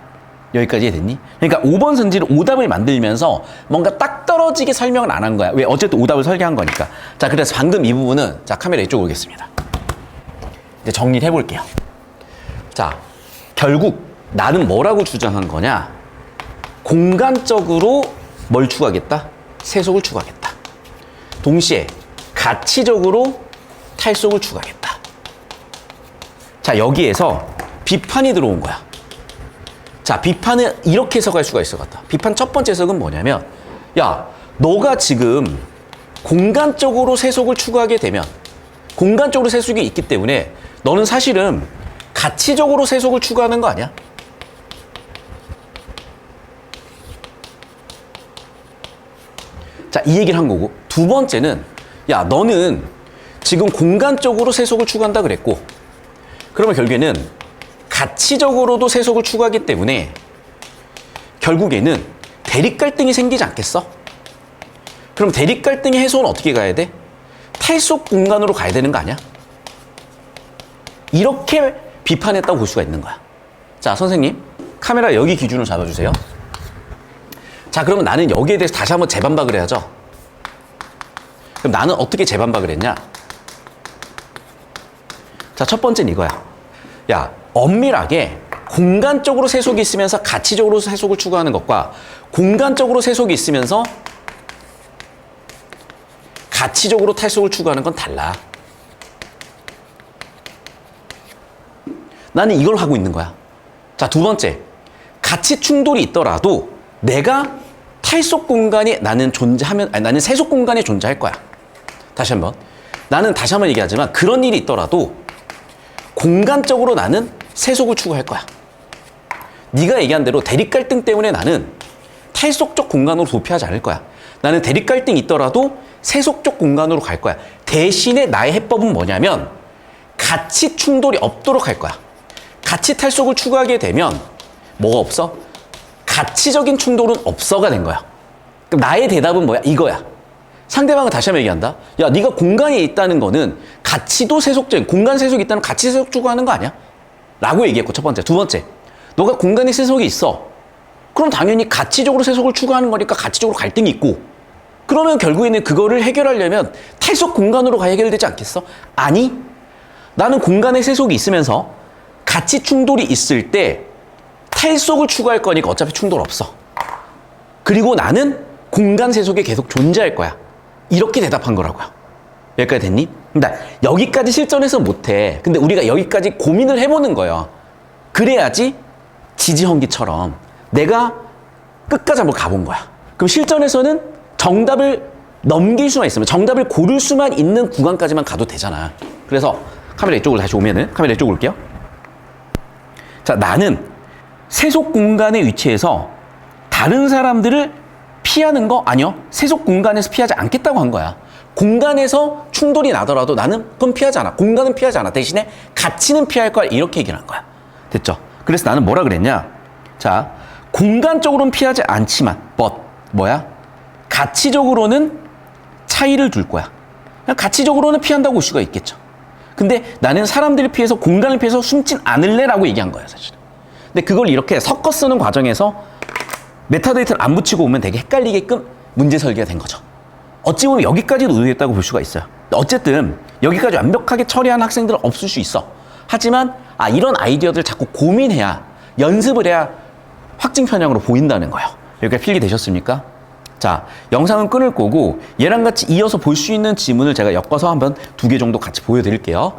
여기까지 이해됐니? 그러니까 5번 선지를 오답을 만들면서 뭔가 딱 떨어지게 설명을 안 한 거야. 왜? 어쨌든 오답을 설계한 거니까. 자, 그래서 방금 이 부분은, 자, 카메라 이쪽으로 오겠습니다. 이제 정리를 해볼게요. 자, 결국 나는 뭐라고 주장한 거냐? 공간적으로 뭘 추구하겠다? 세속을 추구하겠다. 동시에 가치적으로 탈속을 추구하겠다. 자, 여기에서 비판이 들어온 거야. 자, 비판은 이렇게 해석할 수가 있을 것 같아. 비판 첫 번째 해석은 뭐냐면, 야, 너가 지금 공간적으로 세속을 추구하게 되면, 공간적으로 세속이 있기 때문에 너는 사실은 가치적으로 세속을 추구하는 거 아니야? 자, 이 얘기를 한 거고, 두 번째는, 야, 너는 지금 공간적으로 세속을 추구한다 그랬고, 그러면 결국에는 가치적으로도 세속을 추구하기 때문에 결국에는 대립 갈등이 생기지 않겠어? 그럼 대립 갈등의 해소는 어떻게 가야 돼? 탈속 공간으로 가야 되는 거 아니야? 이렇게 비판했다고 볼 수가 있는 거야. 자, 선생님, 카메라 여기 기준으로 잡아주세요. 자, 그러면 나는 여기에 대해서 다시 한번 재반박을 해야죠. 그럼 나는 어떻게 재반박을 했냐? 자, 첫 번째는 이거야. 야, 엄밀하게 공간적으로 세속이 있으면서 가치적으로 세속을 추구하는 것과 공간적으로 세속이 있으면서 가치적으로 탈속을 추구하는 건 달라. 나는 이걸 하고 있는 거야. 자, 두 번째. 가치 충돌이 있더라도 내가 탈속 공간이 나는 존재하면, 아니, 나는 세속 공간에 존재할 거야. 다시 한번. 나는 다시 한번 얘기하지만 그런 일이 있더라도 공간적으로 나는 세속을 추구할 거야. 네가 얘기한 대로 대립 갈등 때문에 나는 탈속적 공간으로 도피하지 않을 거야. 나는 대립 갈등이 있더라도 세속적 공간으로 갈 거야. 대신에 나의 해법은 뭐냐면 가치 충돌이 없도록 할 거야. 가치 탈속을 추구하게 되면 뭐가 없어? 가치적인 충돌은 없어가 된 거야. 그럼 나의 대답은 뭐야? 이거야. 상대방은 다시 한번 얘기한다. 야, 네가 공간에 있다는 거는 가치도 세속적인, 공간 세속이 있다는 가치 세속 추구하는 거 아니야? 라고 얘기했고, 첫 번째. 두 번째. 너가 공간에 세속이 있어. 그럼 당연히 가치적으로 세속을 추구하는 거니까 가치적으로 갈등이 있고, 그러면 결국에는 그거를 해결하려면 탈속 공간으로 가야 해결되지 않겠어? 아니, 나는 공간에 세속이 있으면서 가치 충돌이 있을 때 탈속을 추구할 거니까 어차피 충돌 없어. 그리고 나는 공간 세속에 계속 존재할 거야. 이렇게 대답한 거라고요. 여기까지 됐니? 그러니까 여기까지 실전에서 못해. 근데 우리가 여기까지 고민을 해보는 거예요. 그래야지 지지헌기처럼 내가 끝까지 한번 가본 거야. 그럼 실전에서는 정답을 넘길 수만 있으면, 정답을 고를 수만 있는 구간까지만 가도 되잖아. 그래서 카메라 이쪽으로 다시 오면은, 카메라 이쪽으로 올게요. 자, 나는 세속 공간의 위치에서 다른 사람들을 피하는 거 아니요. 세속 공간에서 피하지 않겠다고 한 거야. 공간에서 충돌이 나더라도 나는 그건 피하지 않아. 공간은 피하지 않아. 대신에 가치는 피할 거야. 이렇게 얘기를 한 거야. 됐죠? 그래서 나는 뭐라 그랬냐? 자, 공간적으로는 피하지 않지만 뭐야? 가치적으로는 차이를 둘 거야. 그냥 가치적으로는 피한다고 볼 수가 있겠죠. 근데 나는 사람들을 피해서 공간을 피해서 숨진 않을래라고 얘기한 거야, 사실은. 근데 그걸 이렇게 섞어 쓰는 과정에서 메타데이터를 안 붙이고 오면 되게 헷갈리게끔 문제 설계가 된 거죠. 어찌 보면 여기까지도 의도했다고 볼 수가 있어요. 어쨌든 여기까지 완벽하게 처리한 학생들은 없을 수 있어. 하지만 이런 아이디어들 자꾸 고민해야, 연습을 해야 확증 편향으로 보인다는 거예요. 여기까지 필기 되셨습니까? 자, 영상은 끊을 거고 얘랑 같이 이어서 볼 수 있는 지문을 제가 엮어서 한번 2개 정도 같이 보여드릴게요.